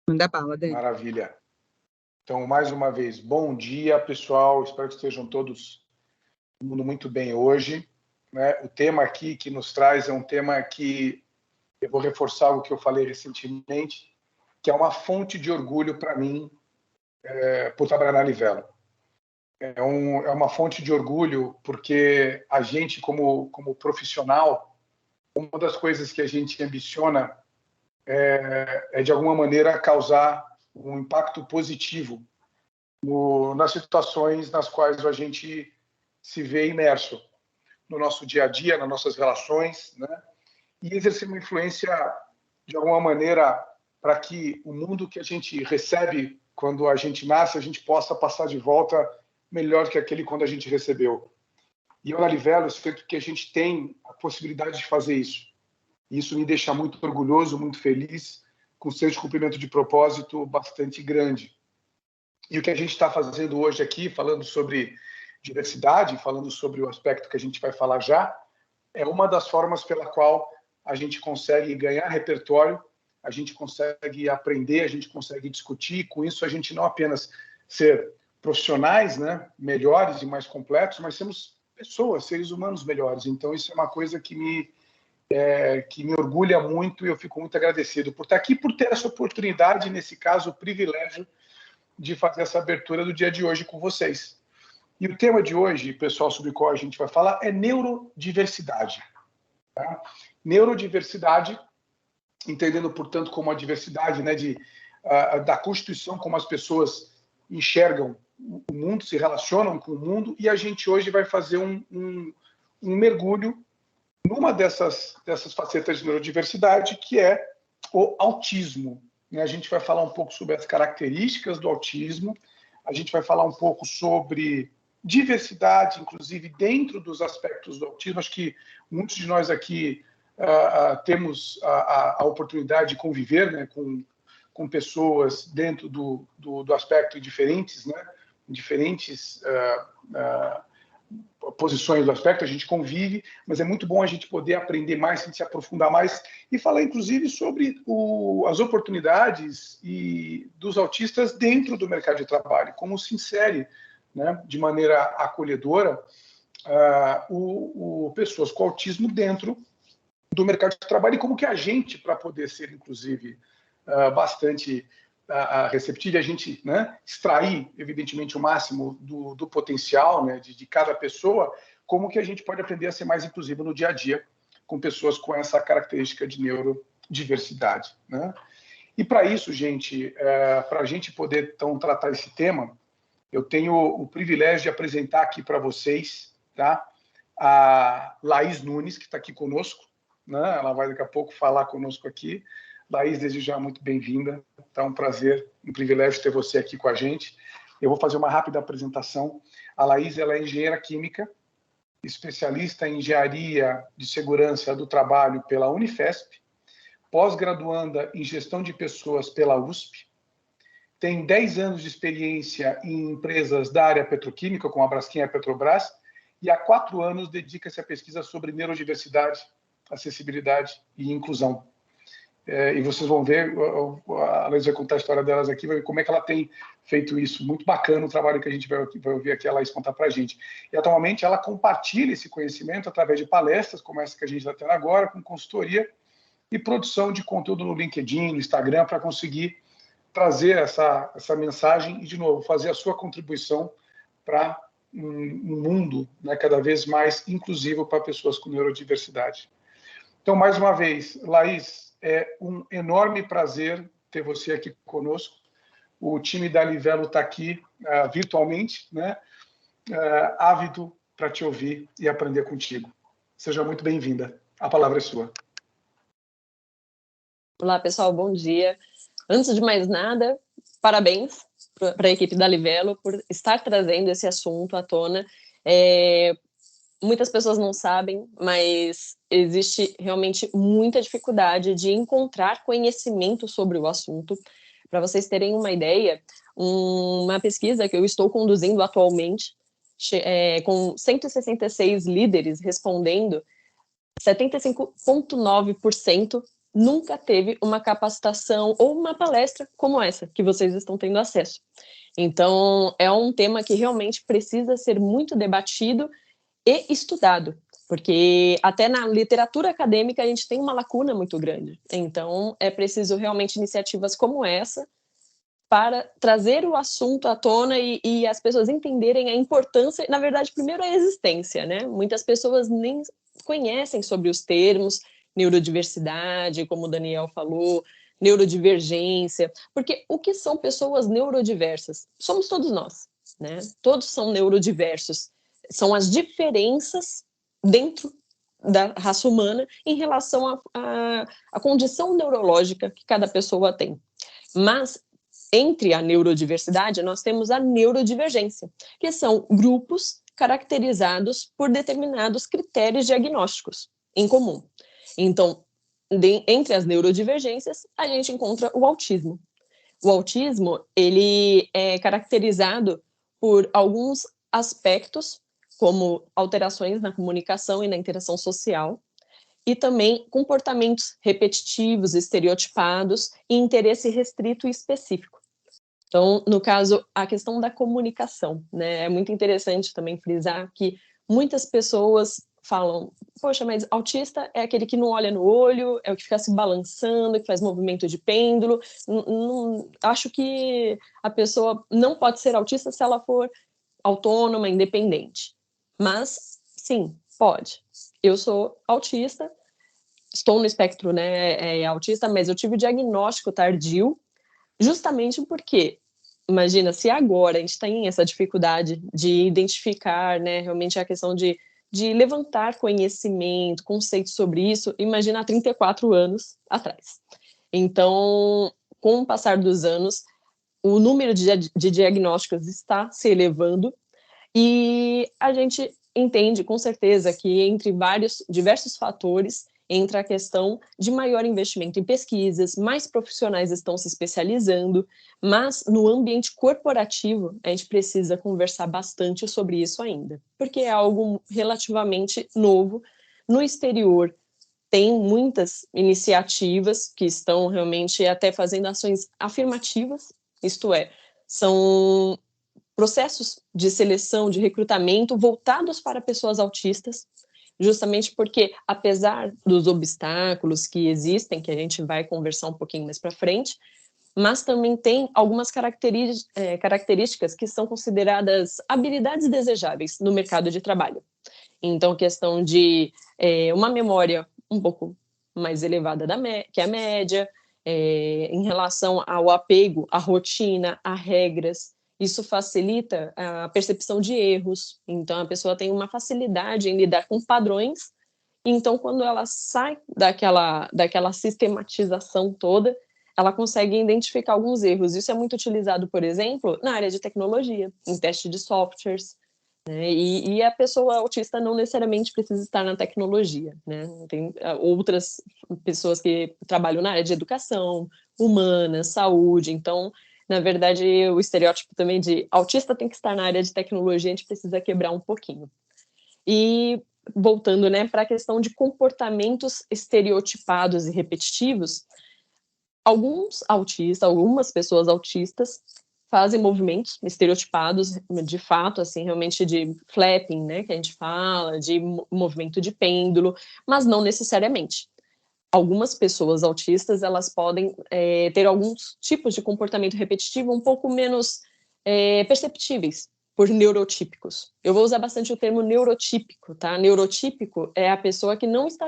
Manda bala, Dani. Maravilha. Então, mais uma vez, bom dia, pessoal. Espero que estejam todos mundo muito bem hoje. Né? O tema aqui que nos traz é um tema que eu vou reforçar algo que eu falei recentemente, que é uma fonte de orgulho para mim por trabalhar na Livelo. É uma fonte de orgulho porque a gente, como profissional, uma das coisas que a gente ambiciona é de alguma maneira, causar um impacto positivo nas situações nas quais a gente se vê imerso, no nosso dia a dia, nas nossas relações, né? E exercer uma influência, de alguma maneira, para que o mundo que a gente recebe quando a gente nasce, a gente possa passar de volta melhor que aquele quando a gente recebeu. E eu, na Livelo, sinto que a gente tem a possibilidade de fazer isso. E isso me deixa muito orgulhoso, muito feliz, com um senso de cumprimento de propósito bastante grande. E o que a gente está fazendo hoje aqui, falando sobre diversidade, falando sobre o aspecto que a gente vai falar já, é uma das formas pela qual a gente consegue ganhar repertório, a gente consegue aprender, a gente consegue discutir. Com isso, a gente não apenas ser profissionais, né, melhores e mais completos, mas sermos pessoas, seres humanos melhores. Então, isso é uma coisa que me orgulha muito e eu fico muito agradecido por estar aqui, por ter essa oportunidade, nesse caso, o privilégio de fazer essa abertura do dia de hoje com vocês. E o tema de hoje, pessoal, sobre o qual a gente vai falar, é neurodiversidade. Tá? Neurodiversidade, entendendo, portanto, como a diversidade, né, da constituição, como as pessoas enxergam o mundo, se relacionam com o mundo, e a gente hoje vai fazer um mergulho numa dessas facetas de neurodiversidade, que é o autismo. A gente vai falar um pouco sobre as características do autismo, a gente vai falar um pouco sobre diversidade, inclusive dentro dos aspectos do autismo. Acho que muitos de nós aqui temos a oportunidade de conviver, né, com pessoas dentro do aspecto diferentes, né, diferentes posições do aspecto, a gente convive, mas é muito bom a gente poder aprender mais, a gente se aprofundar mais e falar, inclusive, sobre as oportunidades dos autistas dentro do mercado de trabalho, como se insere, né, de maneira acolhedora pessoas com autismo dentro do mercado de trabalho e como que a gente, para poder ser, inclusive, bastante receptivo, a gente, né, extrair, evidentemente, o máximo do potencial, né, de cada pessoa, como que a gente pode aprender a ser mais inclusivo no dia a dia com pessoas com essa característica de neurodiversidade. Né? E para isso, gente, para a gente poder, então, tratar esse tema, eu tenho o privilégio de apresentar aqui para vocês, tá, a Laís Nunes, que está aqui conosco, né? Ela vai daqui a pouco falar conosco aqui. Laís, desde já, muito bem-vinda. Tá um prazer, um privilégio ter você aqui com a gente. Eu vou fazer uma rápida apresentação. A Laís, ela é engenheira química, especialista em engenharia de segurança do trabalho pela Unifesp, pós-graduanda em gestão de pessoas pela USP, tem 10 anos de experiência em empresas da área petroquímica, como a Braskem e a Petrobras, e há 4 anos dedica-se à pesquisa sobre neurodiversidade, acessibilidade e inclusão. E vocês vão ver, a Laís vai contar a história delas aqui, vai ver como é que ela tem feito isso. Muito bacana o trabalho que a gente vai ouvir aqui a Laís contar para a gente. E atualmente ela compartilha esse conhecimento através de palestras, como essa que a gente está tendo agora, com consultoria e produção de conteúdo no LinkedIn, no Instagram, para conseguir trazer essa mensagem e, de novo, fazer a sua contribuição para um mundo, né, cada vez mais inclusivo para pessoas com neurodiversidade. Então, mais uma vez, Laís, é um enorme prazer ter você aqui conosco. O time da Livelo está aqui virtualmente, né, ávido para te ouvir e aprender contigo. Seja muito bem-vinda. A palavra é sua. Olá, pessoal, bom dia. Antes de mais nada, parabéns para a equipe da Livelo por estar trazendo esse assunto à tona. Muitas pessoas não sabem, mas existe realmente muita dificuldade de encontrar conhecimento sobre o assunto. Para vocês terem uma ideia, uma pesquisa que eu estou conduzindo atualmente, com 166 líderes respondendo, 75,9% nunca teve uma capacitação ou uma palestra como essa, que vocês estão tendo acesso. Então, é um tema que realmente precisa ser muito debatido e estudado, porque até na literatura acadêmica a gente tem uma lacuna muito grande. Então, é preciso realmente iniciativas como essa para trazer o assunto à tona e as pessoas entenderem a importância, na verdade, primeiro a existência, né? Muitas pessoas nem conhecem sobre os termos neurodiversidade, como o Daniel falou, neurodivergência, porque o que são pessoas neurodiversas? Somos todos nós, né? Todos são neurodiversos. São as diferenças dentro da raça humana em relação à condição neurológica que cada pessoa tem. Mas entre a neurodiversidade, nós temos a neurodivergência, que são grupos caracterizados por determinados critérios diagnósticos em comum. Então, entre as neurodivergências, a gente encontra o autismo. O autismo, ele é caracterizado por alguns aspectos, como alterações na comunicação e na interação social, e também comportamentos repetitivos, estereotipados e interesse restrito e específico. Então, no caso, a questão da comunicação, né? É muito interessante também frisar que muitas pessoas falam, poxa, mas autista é aquele que não olha no olho, é o que fica se balançando, que faz movimento de pêndulo. Acho que a pessoa não pode ser autista se ela for autônoma, independente. Mas, sim, pode. Eu sou autista, estou no espectro, né, autista, mas eu tive o diagnóstico tardio, justamente porque, imagina, se agora a gente tem essa dificuldade de identificar, né, realmente a questão de levantar conhecimento, conceito sobre isso, imagina há 34 anos atrás. Então, com o passar dos anos, o número de diagnósticos está se elevando e a gente entende com certeza que entre diversos fatores entra a questão de maior investimento em pesquisas, mais profissionais estão se especializando, mas no ambiente corporativo a gente precisa conversar bastante sobre isso ainda, porque é algo relativamente novo. No exterior tem muitas iniciativas que estão realmente até fazendo ações afirmativas, isto é, são processos de seleção, de recrutamento voltados para pessoas autistas, justamente porque, apesar dos obstáculos que existem, que a gente vai conversar um pouquinho mais para frente, mas também tem algumas características que são consideradas habilidades desejáveis no mercado de trabalho. Então, questão de uma memória um pouco mais elevada que a média, em relação ao apego à rotina, a regras, isso facilita a percepção de erros. Então, a pessoa tem uma facilidade em lidar com padrões. Então, quando ela sai daquela sistematização toda, ela consegue identificar alguns erros. Isso é muito utilizado, por exemplo, na área de tecnologia, em teste de softwares, né? E a pessoa autista não necessariamente precisa estar na tecnologia, né? Tem outras pessoas que trabalham na área de educação, humanas, saúde. Então, na verdade, o estereótipo também de autista tem que estar na área de tecnologia, a gente precisa quebrar um pouquinho. E voltando, né, para a questão de comportamentos estereotipados e repetitivos, algumas pessoas autistas fazem movimentos estereotipados, de fato, assim, realmente de flapping, né, que a gente fala, de movimento de pêndulo, mas não necessariamente. Algumas pessoas autistas, elas podem ter alguns tipos de comportamento repetitivo um pouco menos perceptíveis por neurotípicos. Eu vou usar bastante o termo neurotípico, tá? Neurotípico é a pessoa que não está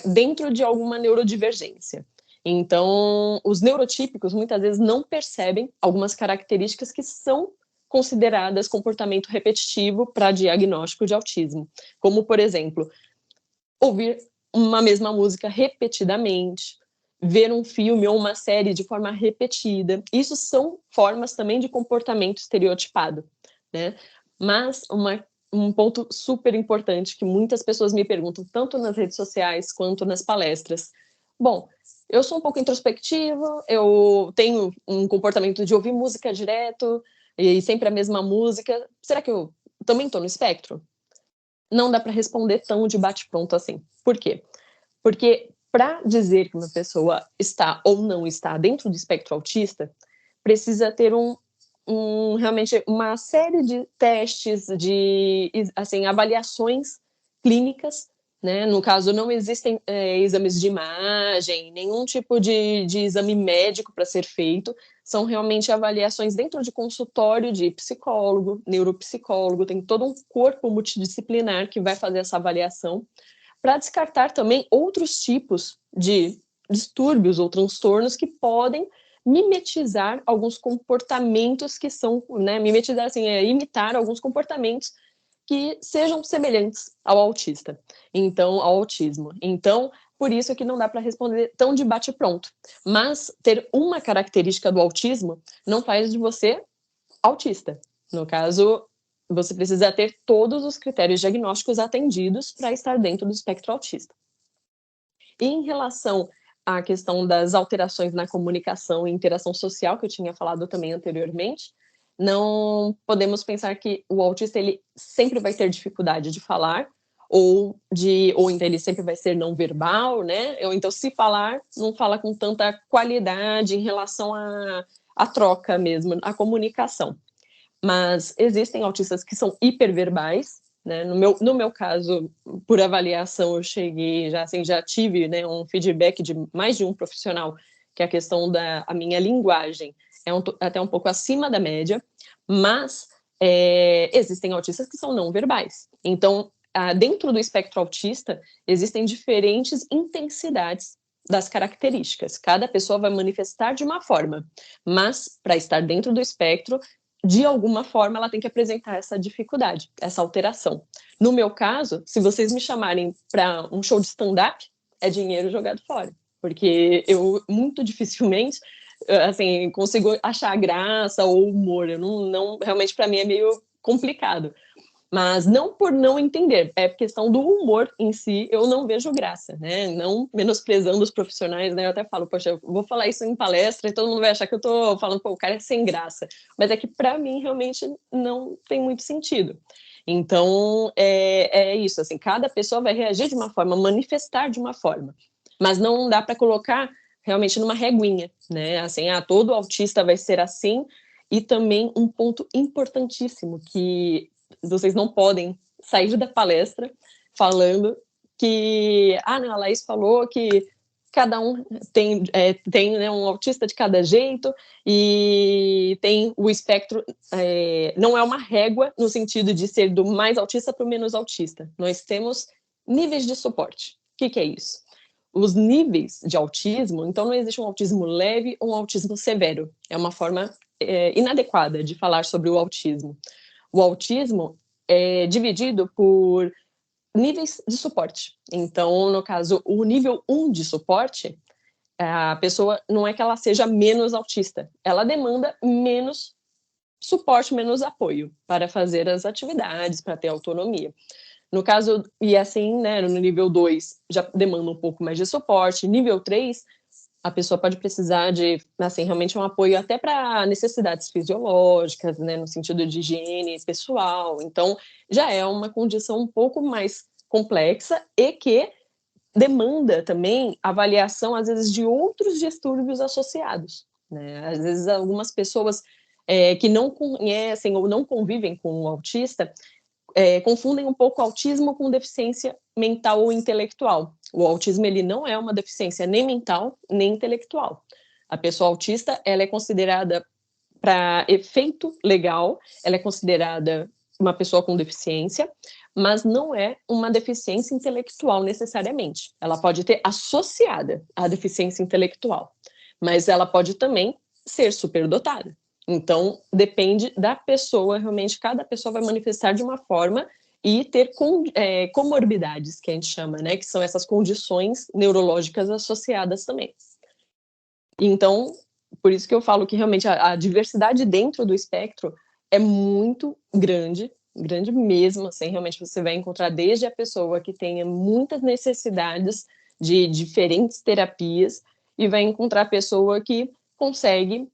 dentro de alguma neurodivergência. Então, os neurotípicos muitas vezes não percebem algumas características que são consideradas comportamento repetitivo para diagnóstico de autismo, como, por exemplo, ouvir uma mesma música repetidamente, ver um filme ou uma série de forma repetida. Isso são formas também de comportamento estereotipado, né? Mas um ponto super importante que muitas pessoas me perguntam, tanto nas redes sociais quanto nas palestras. Bom, eu sou um pouco introspectiva, eu tenho um comportamento de ouvir música direto e sempre a mesma música. Será que eu também estou no espectro? não dá para responder tão de bate-pronto assim. Por quê? Porque para dizer que uma pessoa está ou não está dentro do espectro autista, precisa ter realmente uma série de testes, de assim, avaliações clínicas, né? No caso, não existem exames de imagem, nenhum tipo de exame médico para ser feito, são realmente avaliações dentro de consultório de psicólogo, neuropsicólogo, tem todo um corpo multidisciplinar que vai fazer essa avaliação, para descartar também outros tipos de distúrbios ou transtornos que podem mimetizar alguns comportamentos que são, né, mimetizar assim, imitar alguns comportamentos que sejam semelhantes ao autista, então, ao autismo. Então, por isso que não dá para responder tão de bate-pronto. Mas ter uma característica do autismo não faz de você autista. No caso, você precisa ter todos os critérios diagnósticos atendidos para estar dentro do espectro autista. E em relação à questão das alterações na comunicação e interação social, que eu tinha falado também anteriormente, não podemos pensar que o autista ele sempre vai ter dificuldade de falar, ou então ele sempre vai ser não verbal, né? Ou então, se falar, não fala com tanta qualidade em relação à troca mesmo, à comunicação. Mas existem autistas que são hiperverbais, né? No meu caso, por avaliação, eu cheguei, já tive, né, um feedback de mais de um profissional, que é a questão da minha linguagem é até um pouco acima da média, mas existem autistas que são não verbais. Então, dentro do espectro autista, existem diferentes intensidades das características. Cada pessoa vai manifestar de uma forma, mas para estar dentro do espectro, de alguma forma, ela tem que apresentar essa dificuldade, essa alteração. No meu caso, se vocês me chamarem para um show de stand-up, é dinheiro jogado fora, porque eu muito dificilmente assim, consigo achar graça ou humor. Eu não realmente, para mim, é meio complicado. Mas não por não entender, é questão do humor em si, eu não vejo graça, né? Não menosprezando os profissionais, né? Eu até falo, poxa, eu vou falar isso em palestra e todo mundo vai achar que eu tô falando, pô, o cara é sem graça. Mas é que para mim realmente não tem muito sentido. Então, é isso, assim, cada pessoa vai reagir de uma forma, manifestar de uma forma. Mas não dá para colocar realmente numa reguinha, né? Assim, todo autista vai ser assim. E também um ponto importantíssimo que vocês não podem sair da palestra falando que, não, a Laís falou que cada um tem né, um autista de cada jeito e tem o espectro, não é uma régua no sentido de ser do mais autista para o menos autista. Nós temos níveis de suporte. O que é isso? Os níveis de autismo, então não existe um autismo leve ou um autismo severo. É uma forma inadequada de falar sobre o autismo. O autismo é dividido por níveis de suporte. Então, no caso, o nível 1 de suporte, a pessoa não é que ela seja menos autista, ela demanda menos suporte, menos apoio para fazer as atividades, para ter autonomia. No caso, e assim, né, no nível 2 já demanda um pouco mais de suporte, nível 3 a pessoa pode precisar de, assim, realmente um apoio até para necessidades fisiológicas, né, no sentido de higiene pessoal. Então, já é uma condição um pouco mais complexa e que demanda também avaliação, às vezes, de outros distúrbios associados, né? Às vezes, algumas pessoas que não conhecem ou não convivem com o autista confundem um pouco autismo com deficiência mental ou intelectual. O autismo ele não é uma deficiência nem mental nem intelectual. A pessoa autista ela é considerada, para efeito legal, ela é considerada uma pessoa com deficiência, mas não é uma deficiência intelectual necessariamente. Ela pode ter associada à deficiência intelectual, mas ela pode também ser superdotada. Então, depende da pessoa, realmente, cada pessoa vai manifestar de uma forma e ter comorbidades, que a gente chama, né? Que são essas condições neurológicas associadas também. Então, por isso que eu falo que realmente a diversidade dentro do espectro é muito grande, grande mesmo, assim, realmente você vai encontrar desde a pessoa que tenha muitas necessidades de diferentes terapias e vai encontrar a pessoa que consegue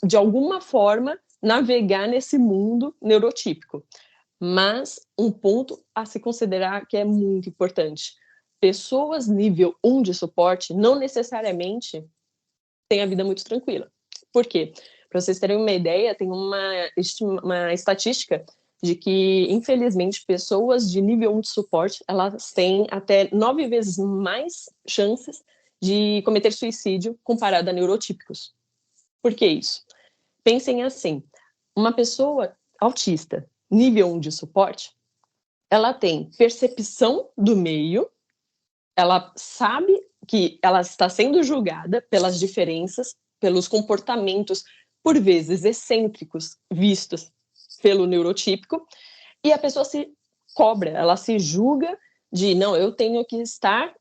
de alguma forma, navegar nesse mundo neurotípico. Mas um ponto a se considerar que é muito importante: pessoas nível 1 de suporte não necessariamente têm a vida muito tranquila. Por quê? Para vocês terem uma ideia, tem uma estatística de que, infelizmente, pessoas de nível 1 de suporte, elas têm até 9 vezes mais chances de cometer suicídio comparado a neurotípicos. Por que isso? Pensem assim, uma pessoa autista, nível 1 de suporte, ela tem percepção do meio, ela sabe que ela está sendo julgada pelas diferenças, pelos comportamentos, por vezes, excêntricos, vistos pelo neurotípico, e a pessoa se cobra, ela se julga de, não, eu tenho que estar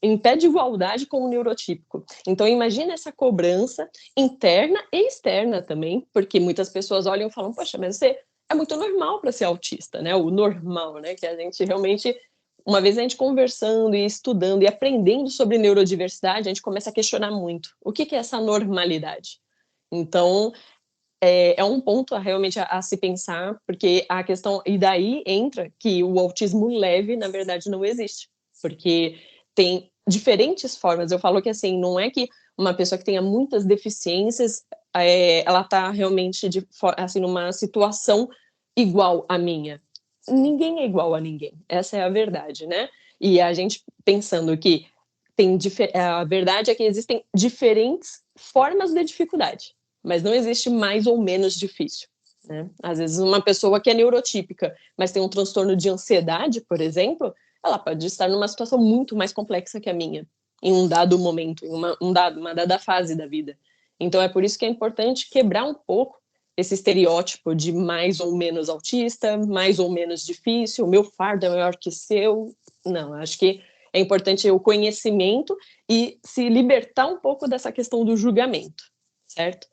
em pé de igualdade com o neurotípico. Então, imagina essa cobrança interna e externa também, porque muitas pessoas olham e falam, poxa, mas você é muito normal para ser autista, né? O normal, né? Que a gente realmente, uma vez a gente conversando e estudando e aprendendo sobre neurodiversidade, a gente começa a questionar muito. O que é essa normalidade? Então, é um ponto realmente a se pensar, porque a questão, e daí entra que o autismo leve, na verdade, não existe, porque tem diferentes formas. Eu falo que, assim, não é que uma pessoa que tenha muitas deficiências, ela está realmente, assim, numa situação igual à minha. Ninguém é igual a ninguém, essa é a verdade, né? E a gente pensando que a verdade é que existem diferentes formas de dificuldade, mas não existe mais ou menos difícil, né? Às vezes uma pessoa que é neurotípica, mas tem um transtorno de ansiedade, por exemplo, ela pode estar numa situação muito mais complexa que a minha, em um dado momento, em uma dada fase da vida. Então é por isso que é importante quebrar um pouco esse estereótipo de mais ou menos autista, mais ou menos difícil, o meu fardo é maior que o seu. Não, acho que é importante o conhecimento e se libertar um pouco dessa questão do julgamento, certo?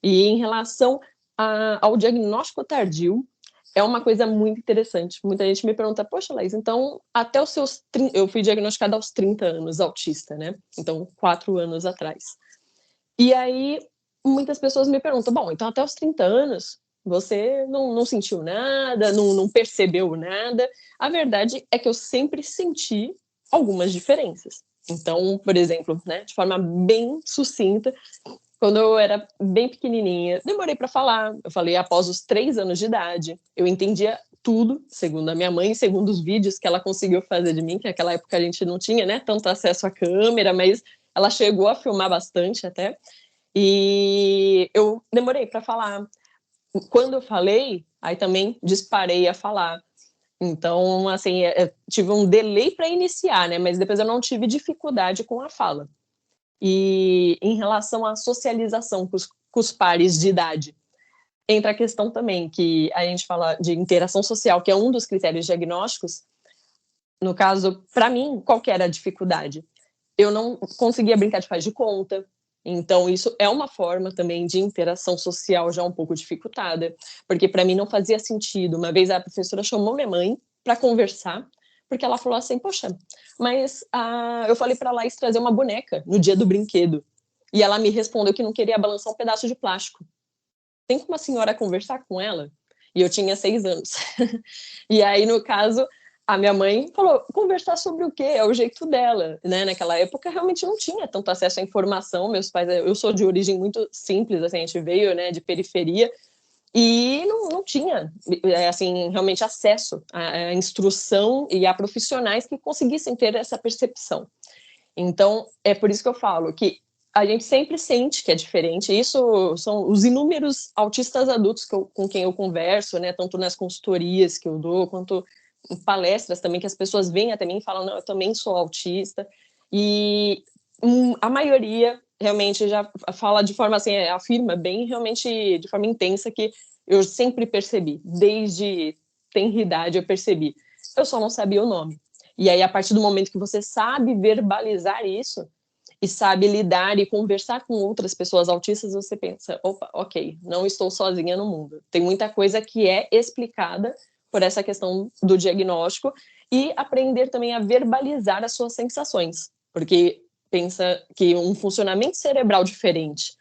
E em relação ao diagnóstico tardio, é uma coisa muito interessante. Muita gente me pergunta, poxa, Laís, então até os seus 30, eu fui diagnosticada aos 30 anos autista, né? Então, 4 anos atrás. E aí, muitas pessoas me perguntam, bom, então até os 30 anos, você não sentiu nada, não percebeu nada. A verdade é que eu sempre senti algumas diferenças. Então, por exemplo, né, de forma bem sucinta, quando eu era bem pequenininha, demorei para falar. Eu falei após os 3 anos de idade. Eu entendia tudo, segundo a minha mãe, segundo os vídeos que ela conseguiu fazer de mim, que naquela época a gente não tinha, né, tanto acesso à câmera, mas ela chegou a filmar bastante até. E eu demorei para falar. Quando eu falei, aí também disparei a falar. Então, assim, tive um delay para iniciar, né? Mas depois eu não tive dificuldade com a fala. E em relação à socialização com os pares de idade, entra a questão também que a gente fala de interação social, que é um dos critérios diagnósticos. No caso, para mim, qual que era a dificuldade? Eu não conseguia brincar de faz de conta, então isso é uma forma também de interação social já um pouco dificultada, porque para mim não fazia sentido. Uma vez a professora chamou minha mãe para conversar, porque ela falou assim, poxa, mas eu falei para Laís trazer uma boneca no dia do brinquedo, e ela me respondeu que não queria balançar um pedaço de plástico. Tem como a senhora conversar com ela? E eu tinha 6 anos. E aí, no caso, a minha mãe falou, conversar sobre o quê? É o jeito dela, né? Naquela época, realmente não tinha tanto acesso à informação. Meus pais, eu sou de origem muito simples, assim, a gente veio, né, de periferia, e não tinha, assim, realmente acesso à instrução e a profissionais que conseguissem ter essa percepção. Então, é por isso que eu falo que a gente sempre sente que é diferente. Isso são os inúmeros autistas adultos com quem eu converso, né? Tanto nas consultorias que eu dou, quanto em palestras também, que as pessoas vêm até mim e falam, não, eu também sou autista. E a maioria realmente já fala de forma assim, afirma bem realmente de forma intensa que eu sempre percebi, desde tenridade eu percebi. Eu só não sabia o nome. E aí, a partir do momento que você sabe verbalizar isso e sabe lidar e conversar com outras pessoas autistas, você pensa, opa, ok, não estou sozinha no mundo. Tem muita coisa que é explicada por essa questão do diagnóstico e aprender também a verbalizar as suas sensações, porque pensa que um funcionamento cerebral diferente,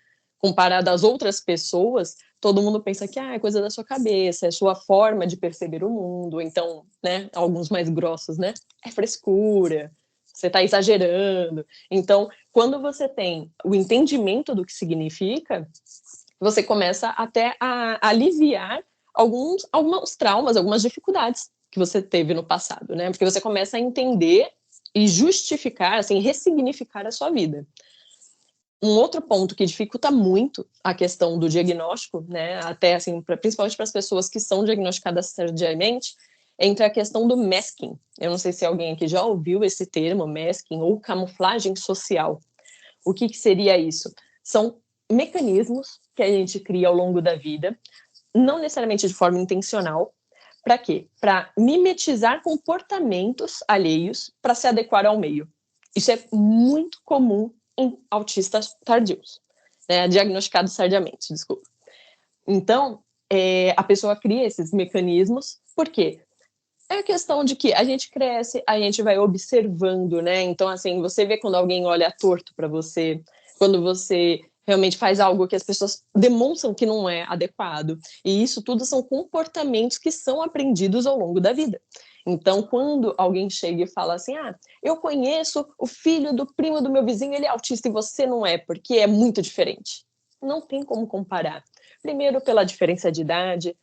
comparado às outras pessoas, todo mundo pensa que é coisa da sua cabeça, é sua forma de perceber o mundo. Então, né, alguns mais grossos, né, é frescura, você está exagerando. Então, quando você tem o entendimento do que significa, você começa até a aliviar alguns traumas, algumas dificuldades que você teve no passado, né? Porque você começa a entender e justificar, assim, ressignificar a sua vida. Um outro ponto que dificulta muito a questão do diagnóstico, né, até assim, principalmente para as pessoas que são diagnosticadas tardiamente, entra a questão do masking. Eu não sei se alguém aqui já ouviu esse termo, masking, ou camuflagem social. O que seria isso? São mecanismos que a gente cria ao longo da vida, não necessariamente de forma intencional. Para quê? Para mimetizar comportamentos alheios para se adequar ao meio. Isso é muito comum em autistas tardios, né? Diagnosticados tardiamente, desculpa. Então, a pessoa cria esses mecanismos, por quê? É a questão de que a gente cresce, a gente vai observando, né? Então, assim, você vê quando alguém olha torto para você, quando você realmente faz algo que as pessoas demonstram que não é adequado. E isso tudo são comportamentos que são aprendidos ao longo da vida. Então, quando alguém chega e fala assim, eu conheço o filho do primo do meu vizinho, ele é autista e você não é, porque é muito diferente. Não tem como comparar. Primeiro, pela diferença de idade.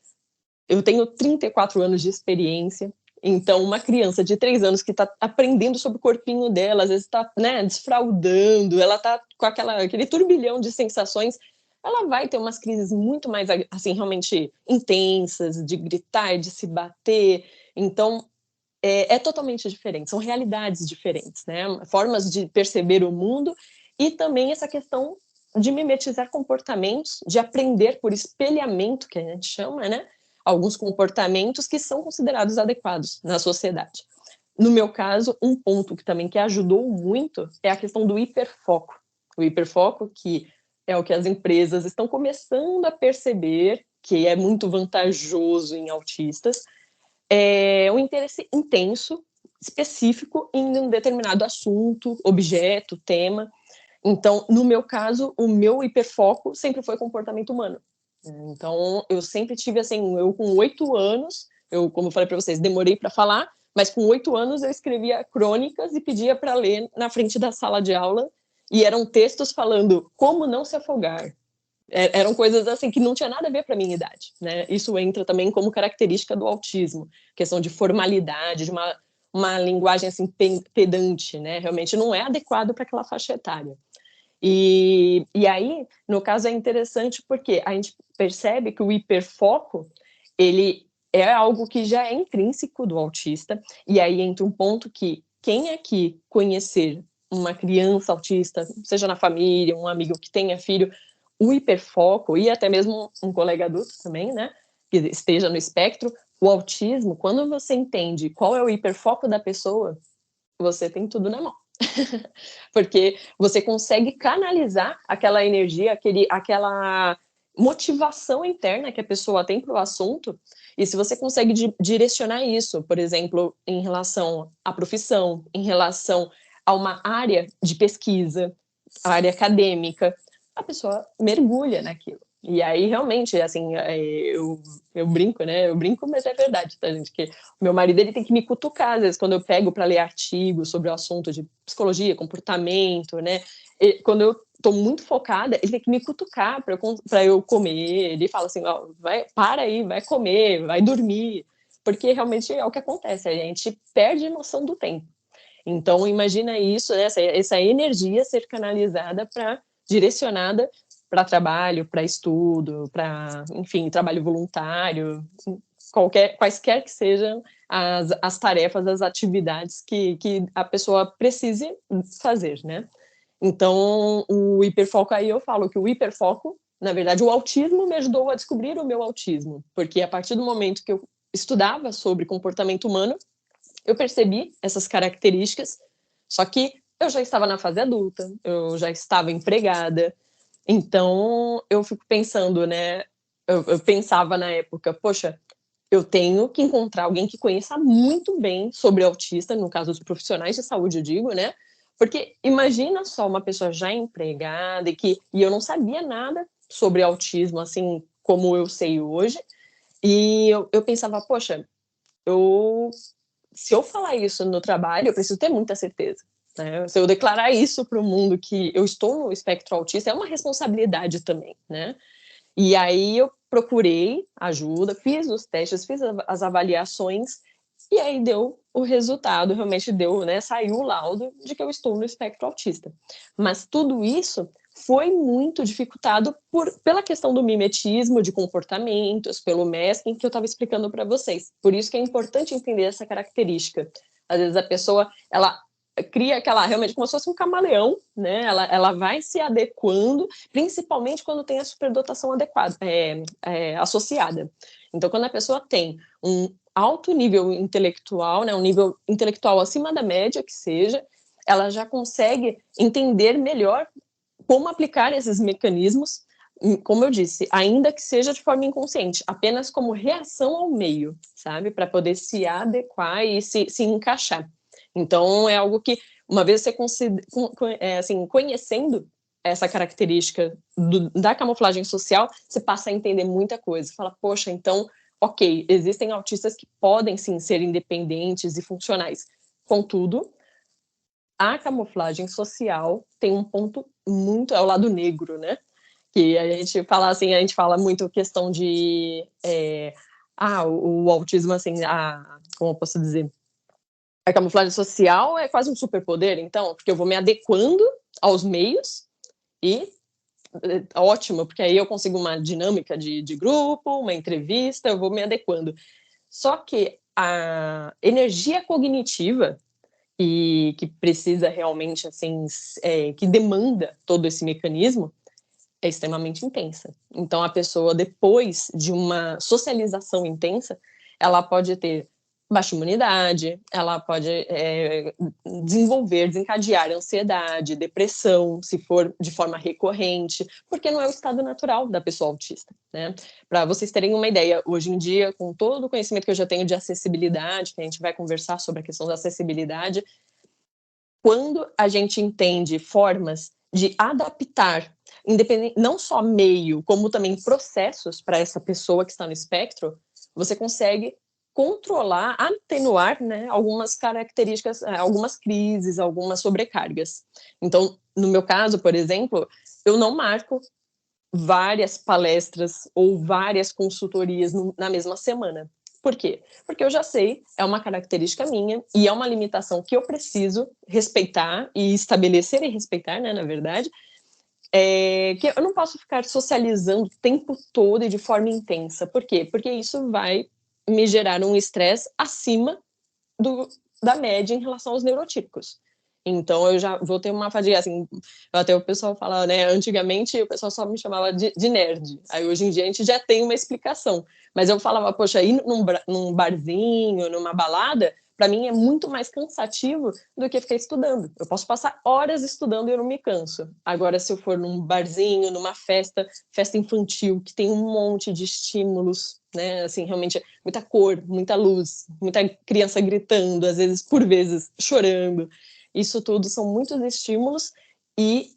Eu tenho 34 anos de experiência, então uma criança de 3 anos que está aprendendo sobre o corpinho dela, às vezes está, né, desfraudando, ela está com aquele turbilhão de sensações, ela vai ter umas crises muito mais, assim, realmente intensas, de gritar, de se bater. Então, é totalmente diferente, são realidades diferentes, né? Formas de perceber o mundo e também essa questão de mimetizar comportamentos, de aprender por espelhamento, que a gente chama, né? Alguns comportamentos que são considerados adequados na sociedade. No meu caso, um ponto que também que ajudou muito é a questão do hiperfoco. O hiperfoco, que é o que as empresas estão começando a perceber que é muito vantajoso em autistas, é um interesse intenso, específico em um determinado assunto, objeto, tema. Então, no meu caso, o meu hiperfoco sempre foi comportamento humano. Então, eu sempre tive, assim, eu com 8 anos, como eu falei para vocês, demorei para falar, mas com 8 anos eu escrevia crônicas e pedia para ler na frente da sala de aula, e eram textos falando como não se afogar. Eram coisas assim que não tinha nada a ver para a minha idade, né? Isso entra também como característica do autismo, questão de formalidade, de uma linguagem assim pedante, né? Realmente não é adequado para aquela faixa etária. E aí, no caso, é interessante porque a gente percebe que o hiperfoco, ele é algo que já é intrínseco do autista, e aí entra um ponto que quem aqui conhecer uma criança autista, seja na família, um amigo que tenha filho, o hiperfoco, e até mesmo um colega adulto também, né, que esteja no espectro, o autismo, quando você entende qual é o hiperfoco da pessoa, você tem tudo na mão. Porque você consegue canalizar aquela energia, aquela motivação interna que a pessoa tem para o assunto, e se você consegue direcionar isso, por exemplo, em relação à profissão, em relação a uma área de pesquisa, área acadêmica, a pessoa mergulha naquilo. E aí, realmente, assim, eu brinco, né? Eu brinco, mas é verdade, tá, gente? Que o meu marido, ele tem que me cutucar, às vezes, quando eu pego para ler artigos sobre o assunto de psicologia, comportamento, né? Quando eu estou muito focada, ele tem que me cutucar para eu comer. Ele fala assim, ó, para aí, vai comer, vai dormir. Porque realmente é o que acontece, a gente perde a noção do tempo. Então, imagina isso, né? essa energia ser canalizada direcionada para trabalho, para estudo, para, enfim, trabalho voluntário, quaisquer que sejam as tarefas, as atividades que a pessoa precise fazer, né? Então, o hiperfoco, aí eu falo que o hiperfoco, na verdade, o autismo me ajudou a descobrir o meu autismo, porque a partir do momento que eu estudava sobre comportamento humano, eu percebi essas características, só que eu já estava na fase adulta, eu já estava empregada, então eu fico pensando, né? Eu pensava na época, poxa, eu tenho que encontrar alguém que conheça muito bem sobre autista, no caso dos profissionais de saúde, eu digo, né? Porque imagina só uma pessoa já empregada e eu não sabia nada sobre autismo, assim como eu sei hoje, e eu pensava, poxa, se eu falar isso no trabalho, eu preciso ter muita certeza. Né? Se eu declarar isso para o mundo que eu estou no espectro autista, é uma responsabilidade também, né? E aí eu procurei ajuda, fiz os testes, fiz as avaliações, e aí deu o resultado, realmente deu, né? Saiu o laudo de que eu estou no espectro autista. Mas tudo isso foi muito dificultado pela questão do mimetismo de comportamentos, pelo masking que eu estava explicando para vocês. Por isso que é importante entender essa característica. Às vezes a pessoa, ela cria aquela, realmente como se fosse um camaleão, né? Ela vai se adequando, principalmente quando tem a superdotação adequada, associada. Então, quando a pessoa tem um alto nível intelectual, né, um nível intelectual acima da média que seja, ela já consegue entender melhor como aplicar esses mecanismos, como eu disse, ainda que seja de forma inconsciente, apenas como reação ao meio, sabe? Para poder se adequar e se encaixar. Então, é algo que, uma vez você assim, conhecendo essa característica da camuflagem social, você passa a entender muita coisa. Fala, poxa, então, ok, existem autistas que podem, sim, ser independentes e funcionais. Contudo, a camuflagem social tem um ponto muito, é o lado negro, né? Que a gente fala assim, a gente fala muito questão de o autismo, assim, como eu posso dizer? A camuflagem social é quase um superpoder, então, porque eu vou me adequando aos meios e ótimo, porque aí eu consigo uma dinâmica de grupo, uma entrevista, eu vou me adequando. Só que a energia cognitiva e que precisa realmente, assim, que demanda todo esse mecanismo, é extremamente intensa. Então, a pessoa, depois de uma socialização intensa, ela pode ter baixa imunidade, ela pode desencadear ansiedade, depressão, se for de forma recorrente, porque não é o estado natural da pessoa autista, né? Para vocês terem uma ideia, hoje em dia, com todo o conhecimento que eu já tenho de acessibilidade, que a gente vai conversar sobre a questão da acessibilidade, quando a gente entende formas de adaptar, não só meio, como também processos para essa pessoa que está no espectro, você consegue controlar, atenuar, né, algumas características, algumas crises, algumas sobrecargas. Então, no meu caso, por exemplo, eu não marco várias palestras ou várias consultorias na mesma semana. Por quê? Porque eu já sei, é uma característica minha e é uma limitação que eu preciso respeitar e estabelecer e respeitar, né, na verdade, que eu não posso ficar socializando o tempo todo e de forma intensa. Por quê? Porque isso vai me gerar um estresse acima da média em relação aos neurotípicos. Então, eu já vou ter uma fadiga, assim, até o pessoal fala, né, antigamente o pessoal só me chamava de nerd, aí hoje em dia a gente já tem uma explicação, mas eu falava, poxa, ir num barzinho, numa balada, para mim é muito mais cansativo do que ficar estudando. Eu posso passar horas estudando e eu não me canso. Agora, se eu for num barzinho, numa festa infantil, que tem um monte de estímulos, né, assim, realmente muita cor, muita luz, muita criança gritando, às vezes, por vezes, chorando. Isso tudo são muitos estímulos e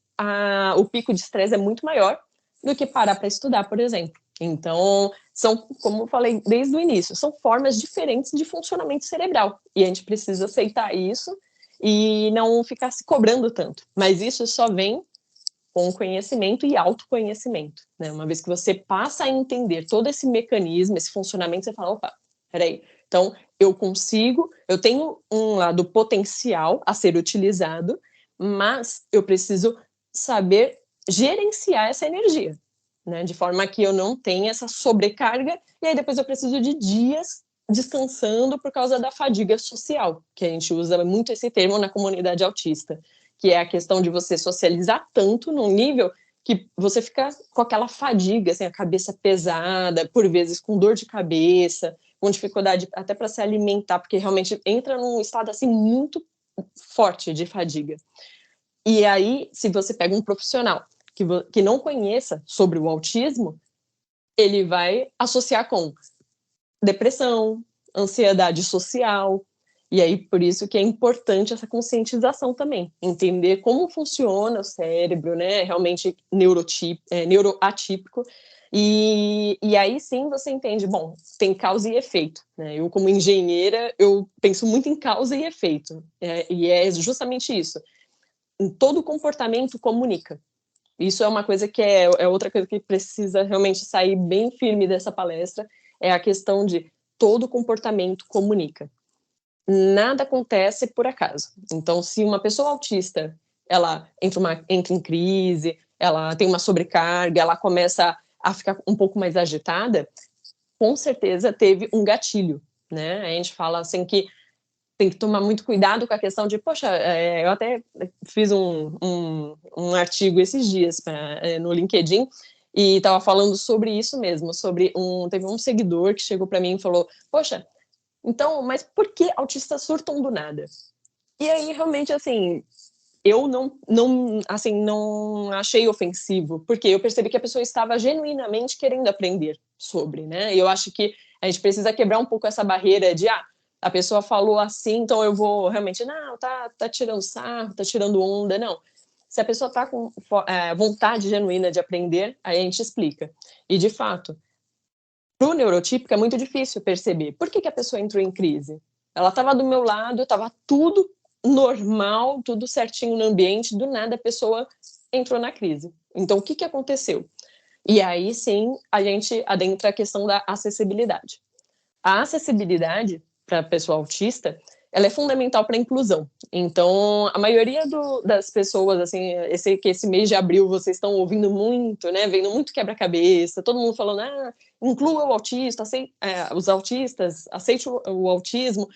o pico de estresse é muito maior do que parar para estudar, por exemplo. Então, são, como eu falei desde o início, são formas diferentes de funcionamento cerebral. E a gente precisa aceitar isso e não ficar se cobrando tanto. Mas isso só vem com conhecimento e autoconhecimento, né? Uma vez que você passa a entender todo esse mecanismo, esse funcionamento, você fala, opa, peraí, então eu tenho um lado potencial a ser utilizado, mas eu preciso saber gerenciar essa energia, né? De forma que eu não tenha essa sobrecarga, e aí depois eu preciso de dias descansando por causa da fadiga social, que a gente usa muito esse termo na comunidade autista, que é a questão de você socializar tanto num nível que você fica com aquela fadiga, assim, a cabeça pesada, por vezes com dor de cabeça, com dificuldade até para se alimentar, porque realmente entra num estado assim muito forte de fadiga. E aí, se você pega um profissional que não conheça sobre o autismo, ele vai associar com depressão, ansiedade social, E aí, por isso que é importante essa conscientização também, entender como funciona o cérebro, né, realmente neuroatípico, e aí sim você entende, bom, tem causa e efeito, né? Eu, como engenheira, eu penso muito em causa e efeito, e é justamente isso. Em todo comportamento comunica. Isso é uma coisa que é outra coisa que precisa realmente sair bem firme dessa palestra, é a questão de todo comportamento comunica. Nada acontece por acaso. Então, se uma pessoa autista, ela entra em crise, ela tem uma sobrecarga, ela começa a ficar um pouco mais agitada, com certeza teve um gatilho, né? A gente fala assim que tem que tomar muito cuidado com a questão de, poxa, eu até fiz um artigo esses dias no LinkedIn e estava falando sobre isso mesmo, teve um seguidor que chegou para mim e falou, poxa, então, mas por que autistas surtam do nada? E aí, realmente, assim, eu não achei ofensivo, porque eu percebi que a pessoa estava genuinamente querendo aprender sobre, né? E eu acho que a gente precisa quebrar um pouco essa barreira de, a pessoa falou assim, então eu vou realmente, não, tá tirando sarro, tá tirando onda, não. Se a pessoa tá com vontade genuína de aprender, aí a gente explica. E, de fato, para o neurotípico é muito difícil perceber. Por que a pessoa entrou em crise? Ela estava do meu lado, estava tudo normal, tudo certinho no ambiente, do nada a pessoa entrou na crise. Então, o que aconteceu? E aí, sim, a gente adentra a questão da acessibilidade. A acessibilidade para a pessoa autista, ela é fundamental para a inclusão. Então, a maioria das pessoas, assim, esse mês de abril vocês estão ouvindo muito, né, vendo muito quebra-cabeça, todo mundo falando, inclua o autista, os autistas, aceite o autismo,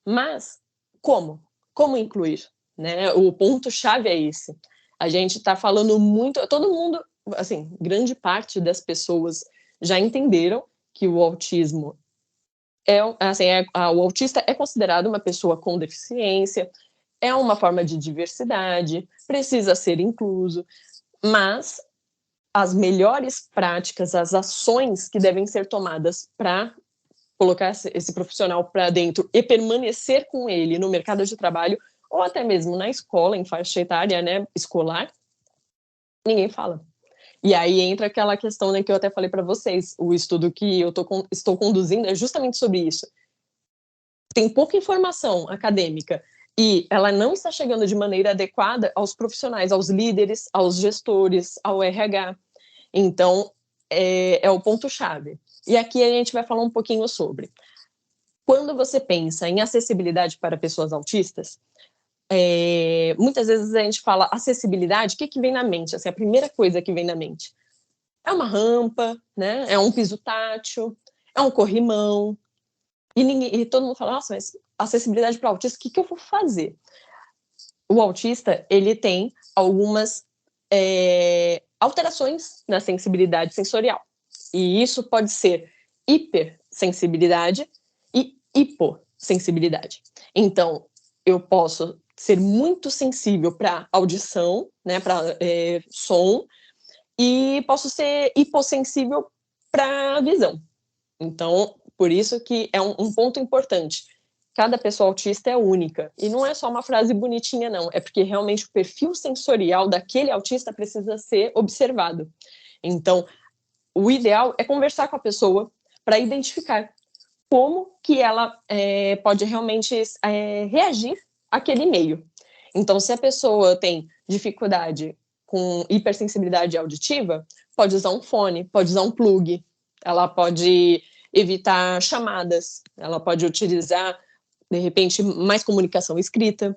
mas como? Como incluir? Né? O ponto-chave é esse. A gente está falando muito, todo mundo, assim, grande parte das pessoas já entenderam que o autismo o autista é considerado uma pessoa com deficiência, é uma forma de diversidade, precisa ser incluso, mas as melhores práticas, as ações que devem ser tomadas para colocar esse profissional para dentro e permanecer com ele no mercado de trabalho, ou até mesmo na escola, em faixa etária, né, escolar, ninguém fala. E aí entra aquela questão, né, que eu até falei para vocês, o estudo que eu estou conduzindo é justamente sobre isso. Tem pouca informação acadêmica e ela não está chegando de maneira adequada aos profissionais, aos líderes, aos gestores, ao RH. Então, é o ponto-chave. E aqui a gente vai falar um pouquinho sobre. Quando você pensa em acessibilidade para pessoas autistas, muitas vezes a gente fala acessibilidade, o que vem na mente? Assim, a primeira coisa que vem na mente é uma rampa, né? É um piso tátil, é um corrimão. E todo mundo fala, nossa, mas acessibilidade para autista, o que eu vou fazer? O autista, ele tem algumas alterações na sensibilidade sensorial. E isso pode ser hipersensibilidade e hipossensibilidade. Então, eu posso ser muito sensível para audição, né, para som, e posso ser hipossensível para visão. Então, por isso que é um ponto importante. Cada pessoa autista é única. E não é só uma frase bonitinha, não. É porque realmente o perfil sensorial daquele autista precisa ser observado. Então, o ideal é conversar com a pessoa para identificar como que ela pode realmente reagir àquele meio. Então, se a pessoa tem dificuldade com hipersensibilidade auditiva, pode usar um fone, pode usar um plug, ela pode evitar chamadas, ela pode utilizar, de repente, mais comunicação escrita.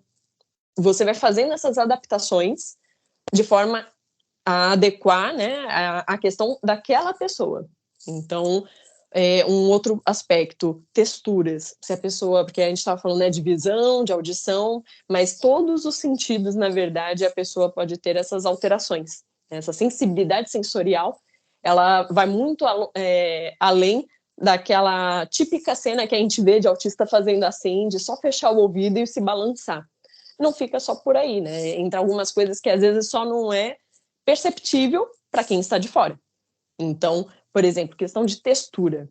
Você vai fazendo essas adaptações de forma a adequar, né, a questão daquela pessoa. Então, um outro aspecto, texturas. Se a pessoa, porque a gente estava falando, né, de visão, de audição, mas todos os sentidos, na verdade, a pessoa pode ter essas alterações. Essa sensibilidade sensorial, ela vai muito além daquela típica cena que a gente vê de autista fazendo assim, de só fechar o ouvido e se balançar. Não fica só por aí, né? Entre algumas coisas que às vezes só não é perceptível para quem está de fora. Então, por exemplo, questão de textura.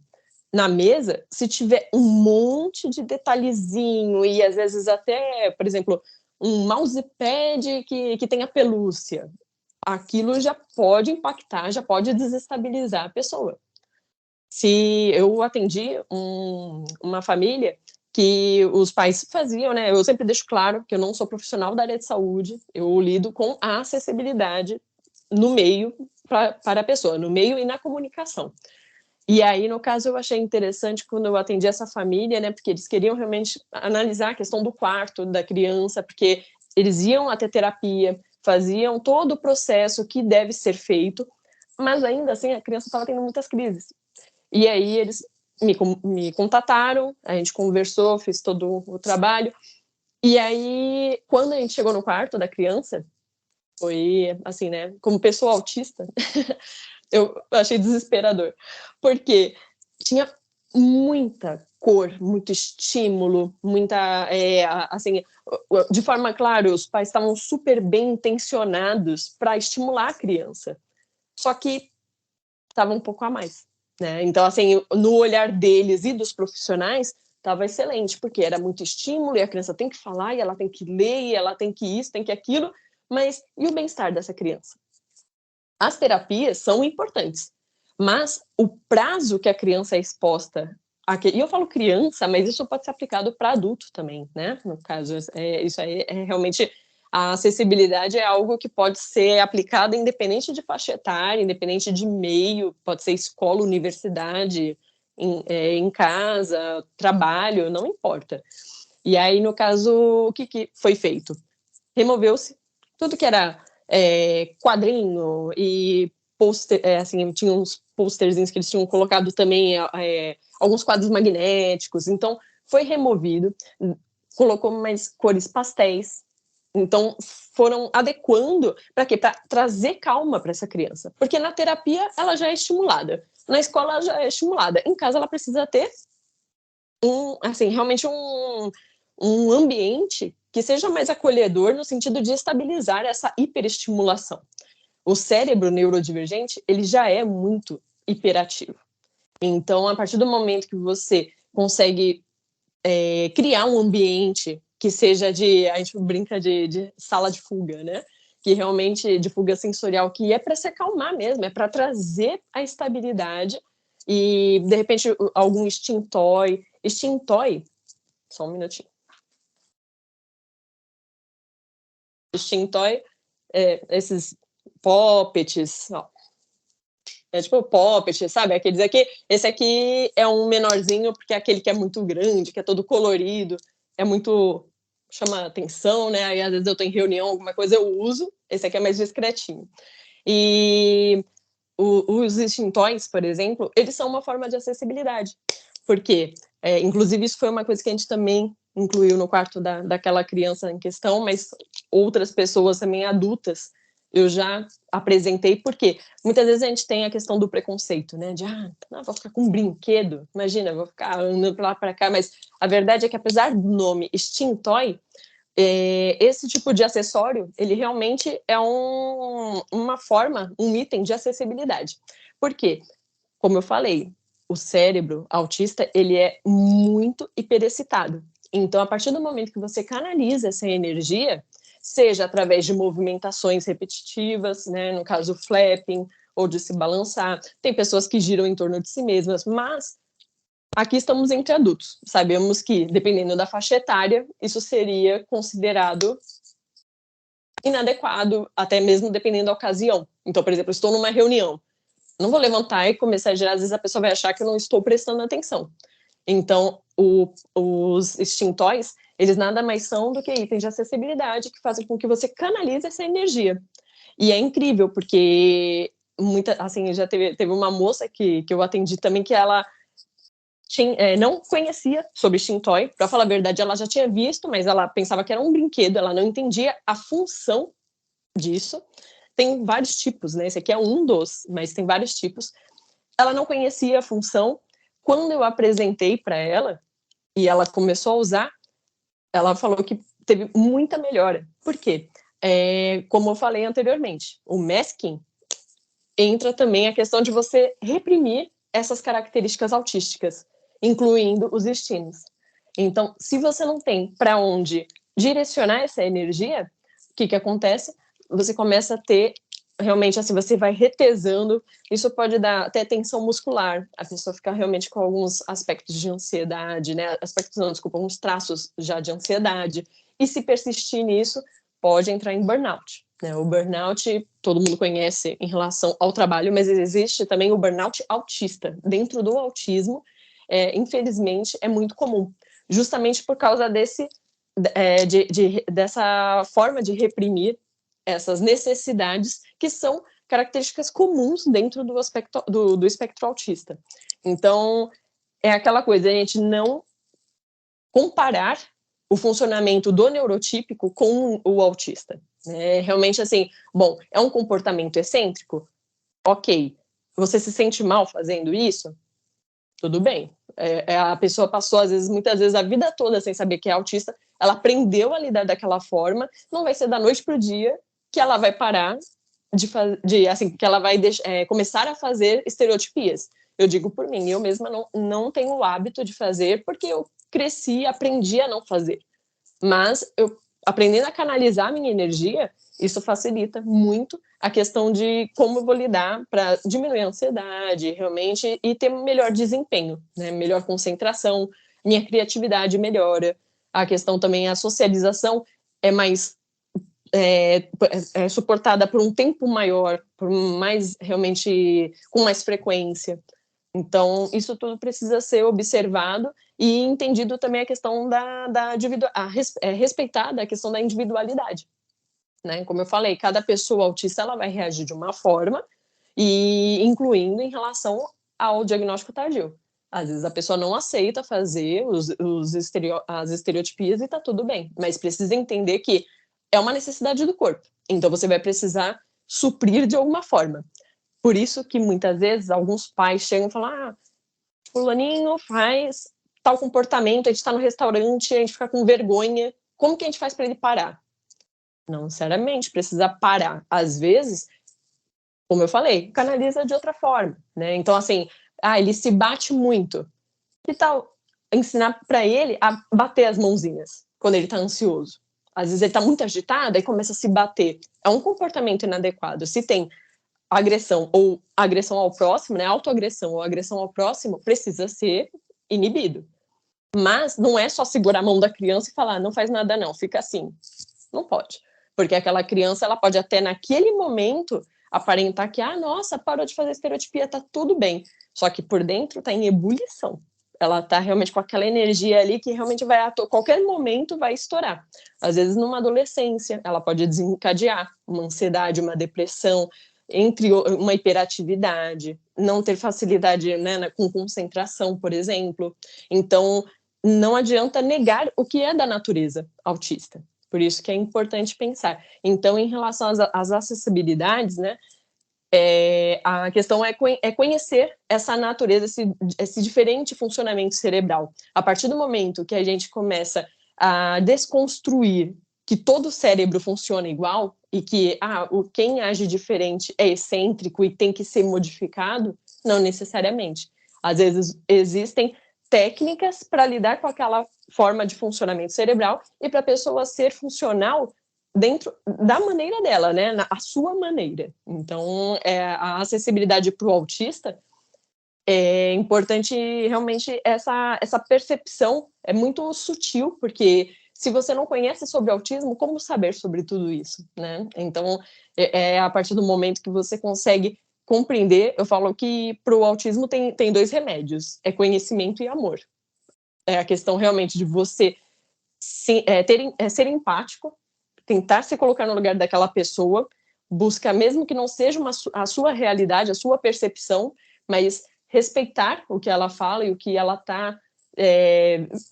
na mesa, se tiver um monte de detalhezinho e às vezes até, por exemplo, um mousepad que tenha pelúcia, aquilo já pode impactar, já pode desestabilizar a pessoa. Se eu atendi uma família que os pais faziam, né? Eu sempre deixo claro que eu não sou profissional da área de saúde, eu lido com a acessibilidade no meio para a pessoa, no meio e na comunicação. E aí, no caso, eu achei interessante quando eu atendi essa família, né? Porque eles queriam realmente analisar a questão do quarto da criança, porque eles iam até terapia, faziam todo o processo que deve ser feito, mas ainda assim a criança estava tendo muitas crises. E aí eles me contataram, a gente conversou, fez todo o trabalho. E aí, quando a gente chegou no quarto da criança, foi assim, né? Como pessoa autista, eu achei desesperador, porque tinha muita cor, muito estímulo, muita, assim, de forma clara, os pais estavam super bem intencionados para estimular a criança, só que estava um pouco a mais, né? Então, assim, no olhar deles e dos profissionais, estava excelente, porque era muito estímulo e a criança tem que falar, e ela tem que ler, e ela tem que isso, tem que aquilo, mas e o bem-estar dessa criança? As terapias são importantes, mas o prazo que a criança é exposta e eu falo criança, mas isso pode ser aplicado para adulto também, né? No caso, isso aí é realmente a acessibilidade é algo que pode ser aplicado independente de faixa etária, independente de meio, pode ser escola, universidade, em casa, trabalho, não importa. E aí, no caso, o que foi feito? Removeu-se tudo que era quadrinho e poster, assim, tinha uns posterzinhos que eles tinham colocado também, alguns quadros magnéticos, então foi removido, colocou mais cores pastéis, então foram adequando para quê? Para trazer calma para essa criança, porque na terapia ela já é estimulada, na escola ela já é estimulada, em casa ela precisa ter assim, realmente um ambiente que seja mais acolhedor no sentido de estabilizar essa hiperestimulação. O cérebro neurodivergente, ele já é muito hiperativo. Então, a partir do momento que você consegue criar um ambiente que seja a gente brinca de sala de fuga, né? Que realmente, de fuga sensorial, que é para se acalmar mesmo, é para trazer a estabilidade e, de repente, algum extintói, só um minutinho. Extintói, esses poppets, ó. É tipo poppet, sabe? Aqueles aqui. Esse aqui é um menorzinho, porque é aquele que é muito grande, que é todo colorido, é muito. Chama atenção, né? Aí às vezes eu tô em reunião, alguma coisa eu uso. Esse aqui é mais discretinho. E os extintóis, por exemplo, eles são uma forma de acessibilidade. Porque, inclusive, isso foi uma coisa que a gente também incluiu no quarto daquela criança em questão, mas outras pessoas também adultas eu já apresentei, porque muitas vezes a gente tem a questão do preconceito, né? De, vou ficar com um brinquedo, imagina, vou ficar andando para lá para cá, mas a verdade é que apesar do nome extintói, esse tipo de acessório, ele realmente é uma forma, um item de acessibilidade. Por quê? Como eu falei, o cérebro autista, ele é muito hiperexcitado. Então, a partir do momento que você canaliza essa energia, seja através de movimentações repetitivas, né, no caso, flapping, ou de se balançar, tem pessoas que giram em torno de si mesmas, mas aqui estamos entre adultos. Sabemos que, dependendo da faixa etária, isso seria considerado inadequado, até mesmo dependendo da ocasião. Então, por exemplo, estou numa reunião, não vou levantar e começar a girar, às vezes a pessoa vai achar que eu não estou prestando atenção. Então, os extintóis, eles nada mais são do que itens de acessibilidade que fazem com que você canalize essa energia. E é incrível, porque assim, já teve uma moça que eu atendi também, que ela não conhecia sobre extintói, para falar a verdade, ela já tinha visto, mas ela pensava que era um brinquedo, ela não entendia a função disso. Tem vários tipos, né? Esse aqui é um dos, mas tem vários tipos. Ela não conhecia a função. Quando eu apresentei para ela e ela começou a usar, ela falou que teve muita melhora. Por quê? Como eu falei anteriormente, o masking entra também a questão de você reprimir essas características autísticas, incluindo os estímulos. Então, se você não tem para onde direcionar essa energia, o que acontece? Você começa a ter, realmente, assim, você vai retesando, isso pode dar até tensão muscular, a pessoa fica realmente com alguns aspectos de ansiedade, né? Alguns traços já de ansiedade, e se persistir nisso, pode entrar em burnout. Né? O burnout, todo mundo conhece em relação ao trabalho, mas existe também o burnout autista. Dentro do autismo, infelizmente, é muito comum, justamente por causa dessa forma de reprimir essas necessidades que são características comuns dentro do espectro autista. Então, é aquela coisa, a gente não comparar o funcionamento do neurotípico com o autista. Realmente, assim, bom, é um comportamento excêntrico? Ok. Você se sente mal fazendo isso? Tudo bem. A pessoa passou, muitas vezes, a vida toda sem saber que é autista, ela aprendeu a lidar daquela forma, não vai ser da noite para o dia que ela vai parar que ela vai começar a fazer estereotipias. Eu digo por mim, eu mesma não tenho o hábito de fazer, porque eu cresci, aprendi a não fazer. Mas eu aprendendo a canalizar a minha energia, isso facilita muito a questão de como eu vou lidar para diminuir a ansiedade, realmente, e ter um melhor desempenho, né? Melhor concentração, minha criatividade melhora, a questão também, a socialização é mais suportada por um tempo maior, por mais, realmente, com mais frequência. Então, isso tudo precisa ser observado e entendido também a questão respeitada a questão da individualidade. Né? Como eu falei, cada pessoa autista ela vai reagir de uma forma, e incluindo em relação ao diagnóstico tardio. Às vezes a pessoa não aceita fazer as estereotipias e está tudo bem, mas precisa entender que é uma necessidade do corpo. Então você vai precisar suprir de alguma forma. Por isso que muitas vezes alguns pais chegam e falam: fulaninho faz tal comportamento, a gente está no restaurante, a gente fica com vergonha, como que a gente faz para ele parar? Não necessariamente precisa parar. Às vezes, como eu falei, canaliza de outra forma, né? Então, assim, ele se bate muito. Que tal ensinar para ele a bater as mãozinhas quando ele está ansioso? Às vezes ele está muito agitado e começa a se bater. É um comportamento inadequado. Se tem agressão ou agressão ao próximo, né? Autoagressão ou agressão ao próximo, precisa ser inibido. Mas não é só segurar a mão da criança e falar: não faz nada não, fica assim. Não pode. Porque aquela criança, ela pode até naquele momento aparentar que, nossa, parou de fazer estereotipia, tá tudo bem. Só que por dentro tá em ebulição. Ela tá realmente com aquela energia ali que realmente vai, a qualquer momento, vai estourar. Às vezes, numa adolescência, ela pode desencadear uma ansiedade, uma depressão, entre uma hiperatividade, não ter facilidade, né, com concentração, por exemplo. Então, não adianta negar o que é da natureza autista. Por isso que é importante pensar. Então, em relação às acessibilidades, né, a questão é conhecer essa natureza, esse diferente funcionamento cerebral. A partir do momento que a gente começa a desconstruir que todo o cérebro funciona igual e que quem age diferente é excêntrico e tem que ser modificado, não necessariamente. Às vezes existem técnicas para lidar com aquela forma de funcionamento cerebral e para a pessoa ser funcional dentro da maneira dela, né? A sua maneira. Então, a acessibilidade para o autista é importante, realmente, essa percepção é muito sutil, porque se você não conhece sobre autismo, como saber sobre tudo isso, né? Então, a partir do momento que você consegue compreender, eu falo que para o autismo tem dois remédios, é conhecimento e amor. É a questão realmente de você ser empático, tentar se colocar no lugar daquela pessoa, buscar, mesmo que não seja a sua realidade, a sua percepção, mas respeitar o que ela fala e o que ela está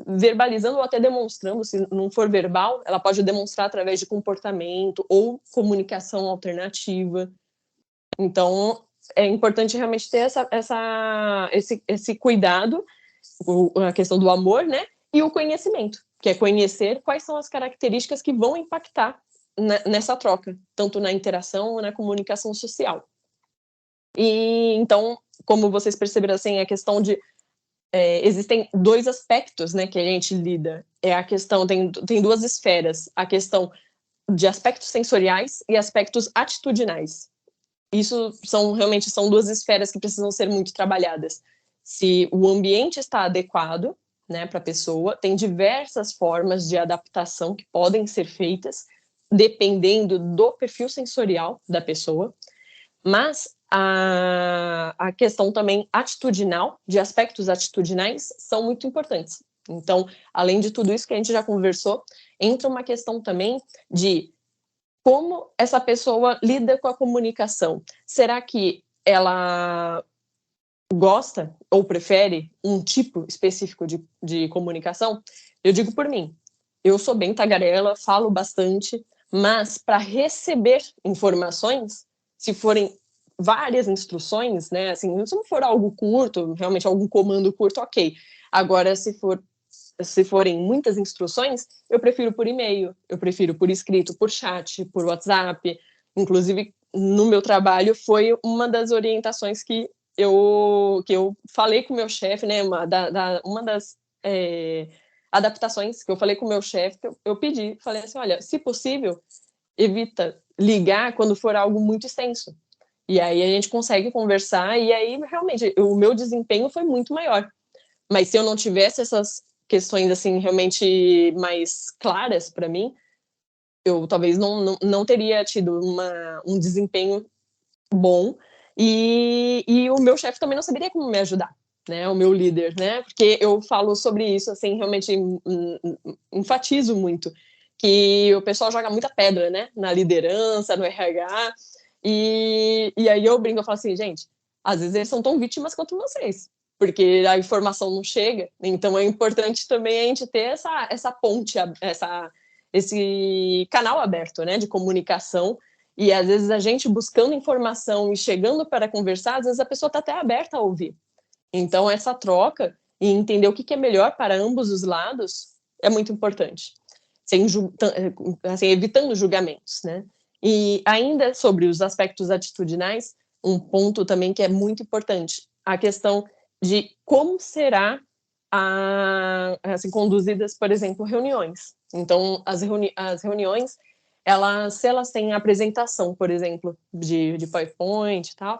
verbalizando ou até demonstrando. Se não for verbal, ela pode demonstrar através de comportamento ou comunicação alternativa. Então, é importante realmente ter esse cuidado, a questão do amor, né? E o conhecimento, que é conhecer quais são as características que vão impactar nessa troca, tanto na interação ou na comunicação social. E então, como vocês perceberam, assim, a questão de existem dois aspectos, né, que a gente lida. É a questão, tem duas esferas, a questão de aspectos sensoriais e aspectos atitudinais. Isso realmente são duas esferas que precisam ser muito trabalhadas. Se o ambiente está adequado, né, para a pessoa, tem diversas formas de adaptação que podem ser feitas, dependendo do perfil sensorial da pessoa, mas a questão também atitudinal, de aspectos atitudinais, são muito importantes. Então, além de tudo isso que a gente já conversou, entra uma questão também de como essa pessoa lida com a comunicação. Será que ela gosta ou prefere um tipo específico de comunicação? Eu digo por mim, eu sou bem tagarela, falo bastante, mas para receber informações, se forem várias instruções, né, assim, se não for algo curto, realmente algum comando curto, ok. Agora, se forem muitas instruções, eu prefiro por e-mail, eu prefiro por escrito, por chat, por WhatsApp. Inclusive, no meu trabalho, foi uma das orientações que eu falei com o meu chefe, né, uma das adaptações que eu falei com o meu chefe, que eu pedi, falei assim, olha, se possível, evita ligar quando for algo muito extenso. E aí a gente consegue conversar, e aí realmente o meu desempenho foi muito maior. Mas se eu não tivesse essas questões assim realmente mais claras para mim, eu talvez não teria tido um desempenho bom, e o meu chefe também não saberia como me ajudar, né, o meu líder, né, porque eu falo sobre isso, assim, realmente enfatizo muito, que o pessoal joga muita pedra, né, na liderança, no RH, e aí eu brinco, eu falo assim, gente, às vezes eles são tão vítimas quanto vocês, porque a informação não chega, então é importante também a gente ter essa ponte, esse canal aberto, né, de comunicação. E às vezes a gente buscando informação e chegando para conversar, às vezes a pessoa está até aberta a ouvir. Então essa troca e entender o que é melhor para ambos os lados é muito importante, sem assim, evitando julgamentos, né? E ainda sobre os aspectos atitudinais, um ponto também que é muito importante, a questão de como será assim, conduzidas, por exemplo, reuniões. Então, as reuniões, se elas têm apresentação, por exemplo, de PowerPoint e tal,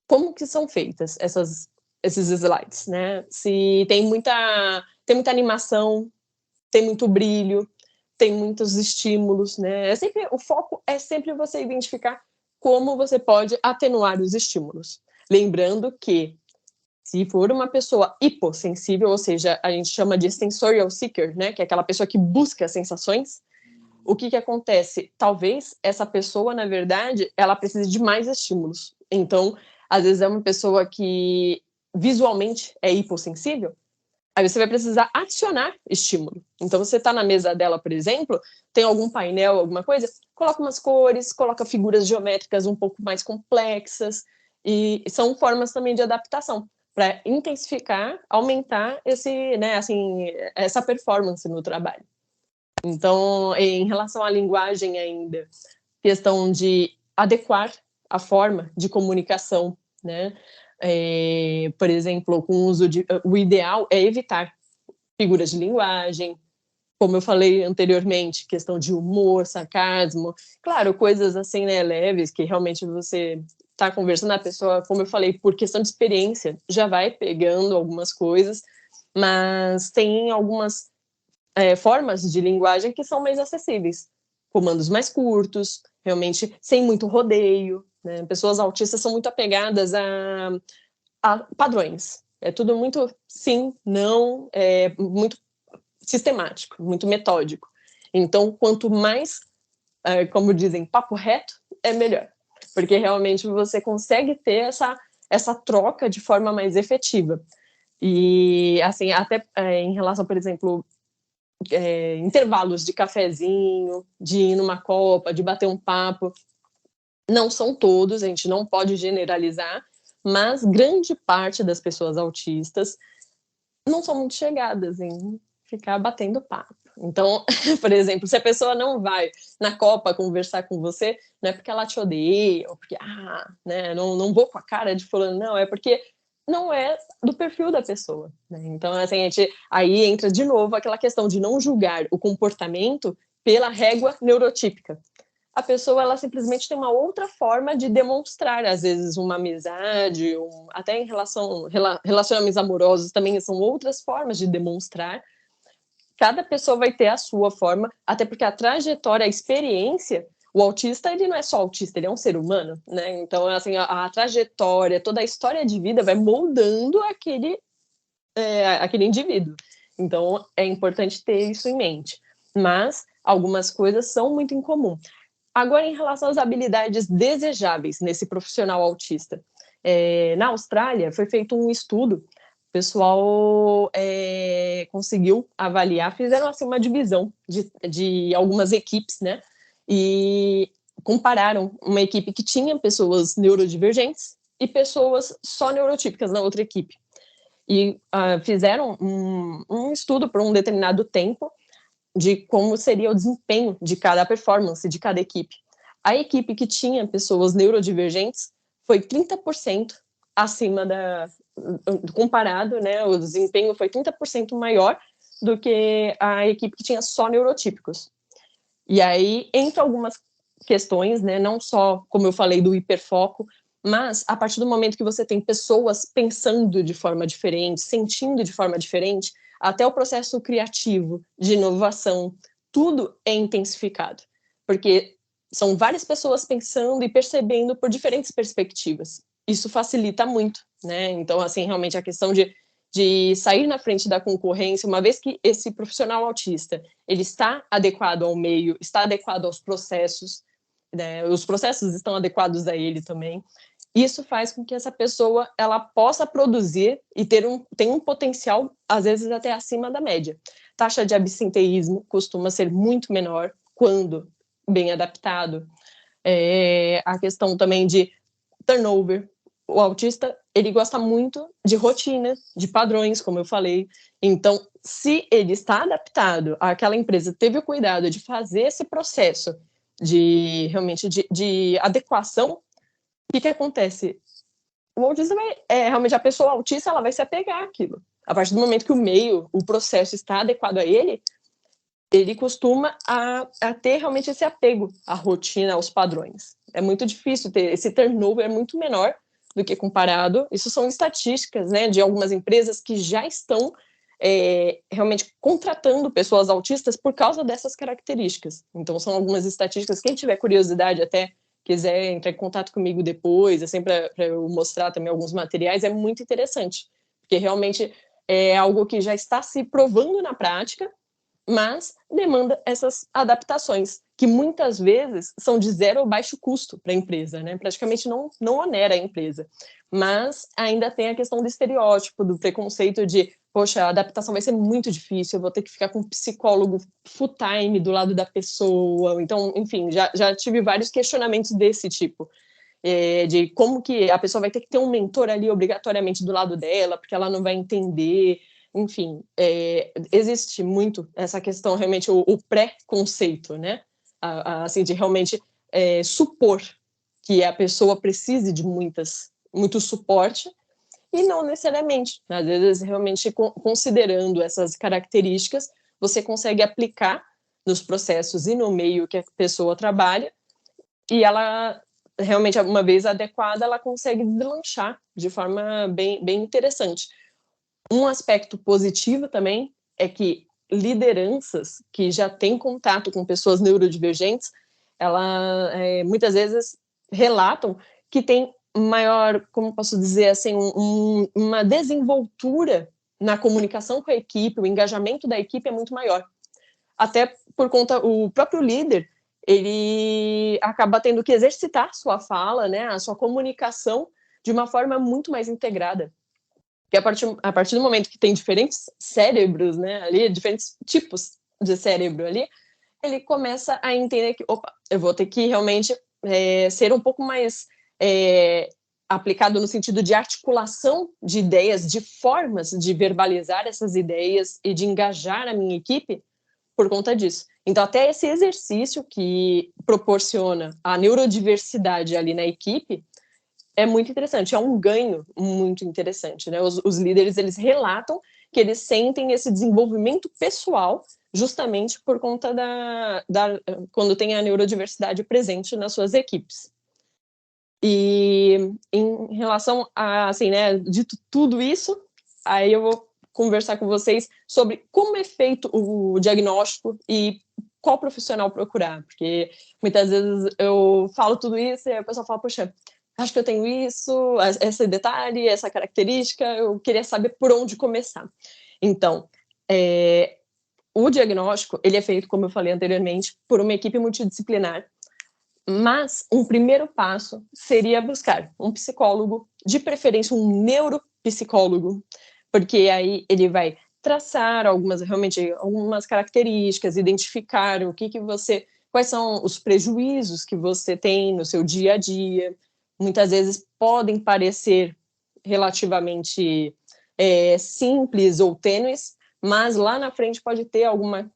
como que são feitas esses slides, né? Se tem muita animação, tem muito brilho, tem muitos estímulos, né? O foco é sempre você identificar como você pode atenuar os estímulos. Lembrando que se for uma pessoa hipossensível, ou seja, a gente chama de sensorial seeker, né, que é aquela pessoa que busca sensações, o que acontece? Talvez essa pessoa, na verdade, ela precise de mais estímulos. Então, às vezes é uma pessoa que visualmente é hipossensível, aí você vai precisar adicionar estímulo. Então, você está na mesa dela, por exemplo, tem algum painel, alguma coisa, coloca umas cores, coloca figuras geométricas um pouco mais complexas, e são formas também de adaptação para intensificar, aumentar né, assim, essa performance no trabalho. Então, em relação à linguagem ainda, questão de adequar a forma de comunicação, né? Por exemplo, com o uso o ideal é evitar figuras de linguagem, como eu falei anteriormente, questão de humor, sarcasmo, claro, coisas assim, né, leves, que realmente você está conversando, a pessoa, como eu falei, por questão de experiência, já vai pegando algumas coisas, mas tem algumas formas de linguagem que são mais acessíveis, comandos mais curtos, realmente sem muito rodeio, né? Pessoas autistas são muito apegadas a padrões, é tudo muito sim, não, muito sistemático, muito metódico. Então, quanto mais, como dizem, papo reto, é melhor. Porque realmente você consegue ter essa troca de forma mais efetiva. E, assim, até em relação, por exemplo, intervalos de cafezinho, de ir numa copa, de bater um papo, não são todos, a gente não pode generalizar, mas grande parte das pessoas autistas não são muito chegadas em ficar batendo papo. Então, por exemplo, se a pessoa não vai na Copa conversar com você, não é porque ela te odeia, ou porque, né, não vou com a cara de fulano, não, é porque não é do perfil da pessoa, né? Então, assim, aí entra de novo aquela questão de não julgar o comportamento pela régua neurotípica. A pessoa, ela simplesmente tem uma outra forma de demonstrar, às vezes, uma amizade, até em relacionamentos amorosos também são outras formas de demonstrar. Cada pessoa vai ter a sua forma, até porque a trajetória, a experiência, o autista, ele não é só autista, ele é um ser humano, né? Então, assim, a trajetória, toda a história de vida vai moldando aquele indivíduo. Então, é importante ter isso em mente. Mas algumas coisas são muito incomum. Agora, em relação às habilidades desejáveis nesse profissional autista, na Austrália foi feito um estudo, o pessoal conseguiu avaliar, fizeram assim uma divisão de algumas equipes, né? E compararam uma equipe que tinha pessoas neurodivergentes e pessoas só neurotípicas na outra equipe. E fizeram um estudo por um determinado tempo de como seria o desempenho de cada performance, de cada equipe. A equipe que tinha pessoas neurodivergentes foi 30% acima comparado, né, o desempenho foi 30% maior do que a equipe que tinha só neurotípicos. E aí, entre algumas questões, né, não só, como eu falei, do hiperfoco, mas a partir do momento que você tem pessoas pensando de forma diferente, sentindo de forma diferente, até o processo criativo, de inovação, tudo é intensificado, porque são várias pessoas pensando e percebendo por diferentes perspectivas. Isso facilita muito, né? Então, assim, realmente a questão de sair na frente da concorrência, uma vez que esse profissional autista, ele está adequado ao meio, está adequado aos processos, né? Os processos estão adequados a ele também. Isso faz com que essa pessoa ela possa produzir e tem um potencial, às vezes, até acima da média. Taxa de absenteísmo costuma ser muito menor quando bem adaptado. A questão também de turnover. O autista, ele gosta muito de rotina, de padrões, como eu falei. Então, se ele está adaptado àquela empresa, teve o cuidado de fazer esse processo realmente de adequação, o que acontece? O autista realmente a pessoa autista, ela vai se apegar àquilo. A partir do momento que o meio, o processo está adequado a ele costuma a ter realmente esse apego à rotina, aos padrões. É muito difícil ter esse turnover, é muito menor do que comparado. Isso são estatísticas, né, de algumas empresas que já estão realmente contratando pessoas autistas por causa dessas características. Então, são algumas estatísticas. Quem tiver curiosidade, até quiser entrar em contato comigo depois, assim, para eu mostrar também alguns materiais, é muito interessante, porque realmente é algo que já está se provando na prática, mas demanda essas adaptações, que muitas vezes são de zero ou baixo custo para a empresa, né? Praticamente não onera a empresa. Mas ainda tem a questão do estereótipo, do preconceito de, poxa, a adaptação vai ser muito difícil, eu vou ter que ficar com um psicólogo full time do lado da pessoa. Então, enfim, já tive vários questionamentos desse tipo. De como que a pessoa vai ter que ter um mentor ali obrigatoriamente do lado dela, porque ela não vai entender. Enfim, existe muito essa questão, realmente, o pré-conceito, né? Assim, de realmente supor que a pessoa precise de muito suporte, e não necessariamente. Às vezes, realmente, considerando essas características, você consegue aplicar nos processos e no meio que a pessoa trabalha, e ela, realmente, uma vez adequada, ela consegue deslanchar de forma bem interessante. Um aspecto positivo também é que lideranças que já têm contato com pessoas neurodivergentes, ela muitas vezes relatam que tem maior, como posso dizer assim, uma desenvoltura na comunicação com a equipe, o engajamento da equipe é muito maior. Até por conta, o próprio líder, ele acaba tendo que exercitar sua fala, né, a sua comunicação de uma forma muito mais integrada. Porque a partir do momento que tem diferentes cérebros, né, ali, diferentes tipos de cérebro ali, ele começa a entender que, opa, eu vou ter que realmente ser um pouco mais aplicado no sentido de articulação de ideias, de formas de verbalizar essas ideias e de engajar a minha equipe por conta disso. Então, até esse exercício que proporciona a neurodiversidade ali na equipe é muito interessante, é um ganho muito interessante, né? Os líderes, eles relatam que eles sentem esse desenvolvimento pessoal justamente por conta quando tem a neurodiversidade presente nas suas equipes. E em relação a, assim, né, dito tudo isso, aí eu vou conversar com vocês sobre como é feito o diagnóstico e qual profissional procurar, porque muitas vezes eu falo tudo isso e a pessoa fala, poxa, acho que eu tenho isso, esse detalhe, essa característica, eu queria saber por onde começar. Então, o diagnóstico, ele é feito, como eu falei anteriormente, por uma equipe multidisciplinar, mas um primeiro passo seria buscar um psicólogo, de preferência um neuropsicólogo, porque aí ele vai traçar realmente algumas características, identificar quais são os prejuízos que você tem no seu dia a dia. Muitas vezes podem parecer relativamente simples ou tênues, mas lá na frente pode ter alguma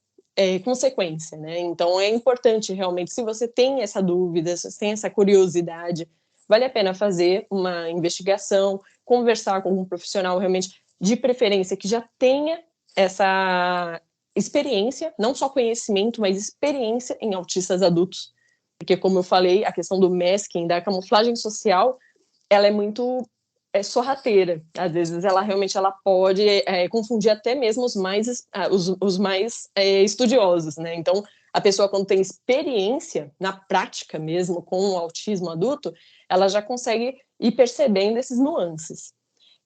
consequência, né? Então é importante realmente, se você tem essa dúvida, se você tem essa curiosidade, vale a pena fazer uma investigação, conversar com um profissional realmente, de preferência, que já tenha essa experiência, não só conhecimento, mas experiência em autistas adultos, porque como eu falei, a questão do masking, da camuflagem social, ela é muito sorrateira. Às vezes ela realmente pode confundir até mesmo os mais estudiosos, né? Então, a pessoa, quando tem experiência na prática mesmo com o autismo adulto, ela já consegue ir percebendo esses nuances.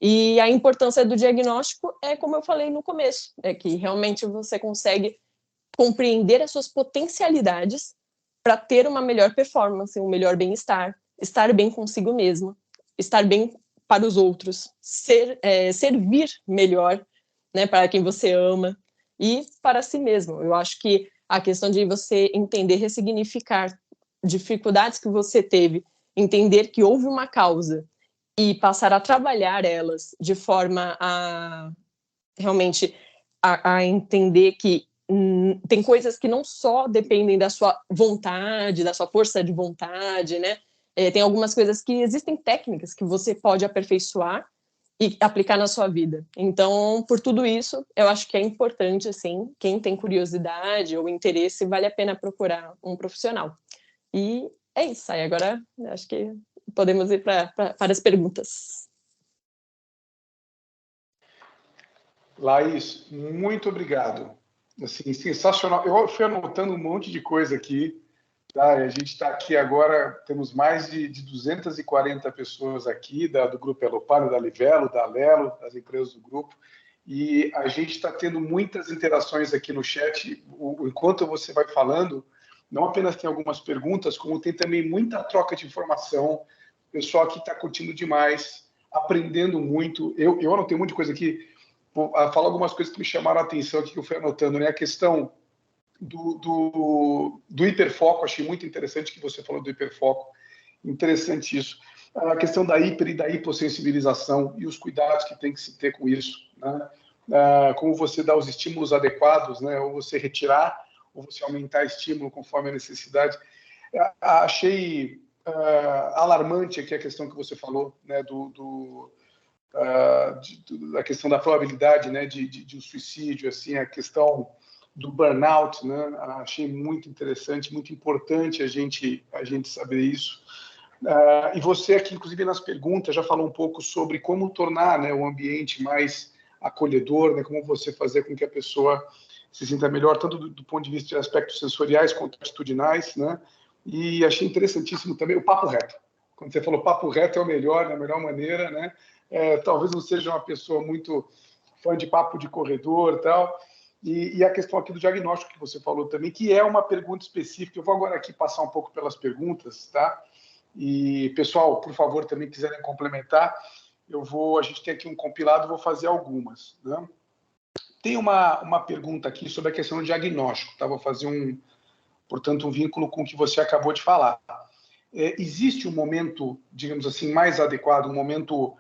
E a importância do diagnóstico é, como eu falei no começo, é que realmente você consegue compreender as suas potencialidades para ter uma melhor performance, um melhor bem-estar, estar bem consigo mesmo, estar bem para os outros, servir melhor, né, para quem você ama e para si mesmo. Eu acho que a questão de você entender, ressignificar dificuldades que você teve, entender que houve uma causa e passar a trabalhar elas de forma a realmente a entender que tem coisas que não só dependem da sua vontade, da sua força de vontade, né? Tem algumas coisas que existem técnicas que você pode aperfeiçoar e aplicar na sua vida. Então, por tudo isso, eu acho que é importante, assim, quem tem curiosidade ou interesse, vale a pena procurar um profissional. E é isso aí. Agora, acho que podemos ir para as perguntas. Laís, muito obrigado. Assim, sensacional. Eu fui anotando um monte de coisa aqui. Tá? A gente está aqui agora, temos mais de 240 pessoas aqui, do Grupo Elopano, da Livelo, da Lelo, das empresas do grupo, e a gente está tendo muitas interações aqui no chat. Enquanto você vai falando, não apenas tem algumas perguntas, como tem também muita troca de informação. O pessoal aqui está curtindo demais, aprendendo muito. Eu anotei muita coisa aqui. Vou falar algumas coisas que me chamaram a atenção aqui, que eu fui anotando, né? A questão do hiperfoco, achei muito interessante que você falou do hiperfoco, interessante isso. A questão da hiper e da hipossensibilização e os cuidados que tem que se ter com isso, né? Como você dá os estímulos adequados, né? Ou você retirar, ou você aumentar estímulo conforme a necessidade. Achei alarmante aqui a questão que você falou, né? Da questão da probabilidade, né, de um suicídio, assim, a questão do burnout, né, achei muito interessante, muito importante a gente saber isso. E você aqui, inclusive nas perguntas, já falou um pouco sobre como tornar, né, o ambiente mais acolhedor, né, como você fazer com que a pessoa se sinta melhor, tanto do ponto de vista de aspectos sensoriais quanto atitudinais, né, e achei interessantíssimo também o papo reto. Quando você falou papo reto é o melhor, da melhor maneira, né, talvez não seja uma pessoa muito fã de papo de corredor e tal. E a questão aqui do diagnóstico que você falou também, que é uma pergunta específica. Eu vou agora aqui passar um pouco pelas perguntas, tá? E, pessoal, por favor, também quiserem complementar, a gente tem aqui um compilado, vou fazer algumas, né? Tem uma pergunta aqui sobre a questão do diagnóstico, tá? Vou fazer portanto, um vínculo com o que você acabou de falar. Existe um momento, digamos assim, mais adequado, um momento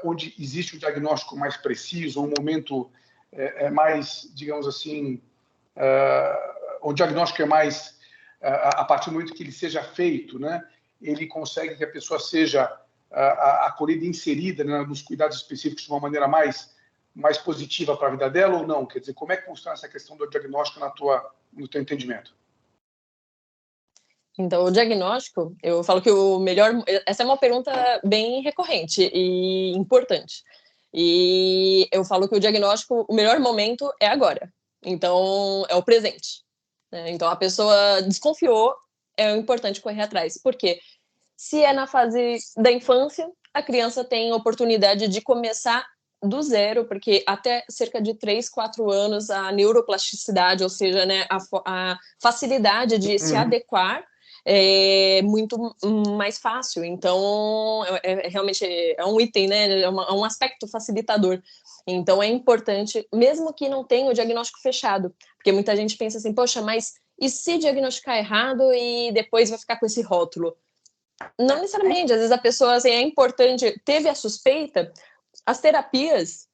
onde existe um diagnóstico mais preciso, um momento mais, digamos assim, o diagnóstico é mais, a partir do momento que ele seja feito, né, ele consegue que a pessoa seja acolhida e inserida, né, nos cuidados específicos de uma maneira mais positiva para a vida dela ou não? Quer dizer, como é que funciona essa questão do diagnóstico no teu entendimento? Então, o diagnóstico, eu falo que o melhor... Essa é uma pergunta bem recorrente e importante. E eu falo que o diagnóstico, o melhor momento é agora. Então, é o presente. Né? Então, a pessoa desconfiou, é importante correr atrás. Por quê? Se é na fase da infância, a criança tem oportunidade de começar do zero, porque até cerca de 3, 4 anos, a neuroplasticidade, ou seja, né, a facilidade de se adequar é muito mais fácil. Então, realmente é um item, né? É um aspecto facilitador. Então, é importante, mesmo que não tenha o diagnóstico fechado, porque muita gente pensa assim, poxa, mas e se diagnosticar errado e depois vai ficar com esse rótulo? Não necessariamente, às vezes a pessoa, assim, é importante, teve a suspeita, as terapias,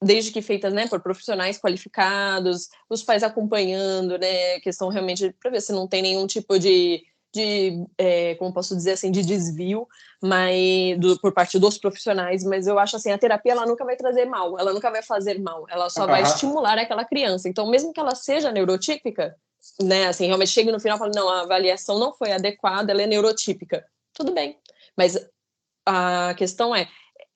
desde que feitas, né, por profissionais qualificados, os pais acompanhando, né, questão realmente para ver se não tem nenhum tipo de como posso dizer assim, de desvio, mas por parte dos profissionais, mas eu acho assim, a terapia ela nunca vai trazer mal, ela nunca vai fazer mal, ela só vai estimular aquela criança. Então, mesmo que ela seja neurotípica, né, assim, realmente chega no final e fala, não, a avaliação não foi adequada, ela é neurotípica. Tudo bem, mas a questão é,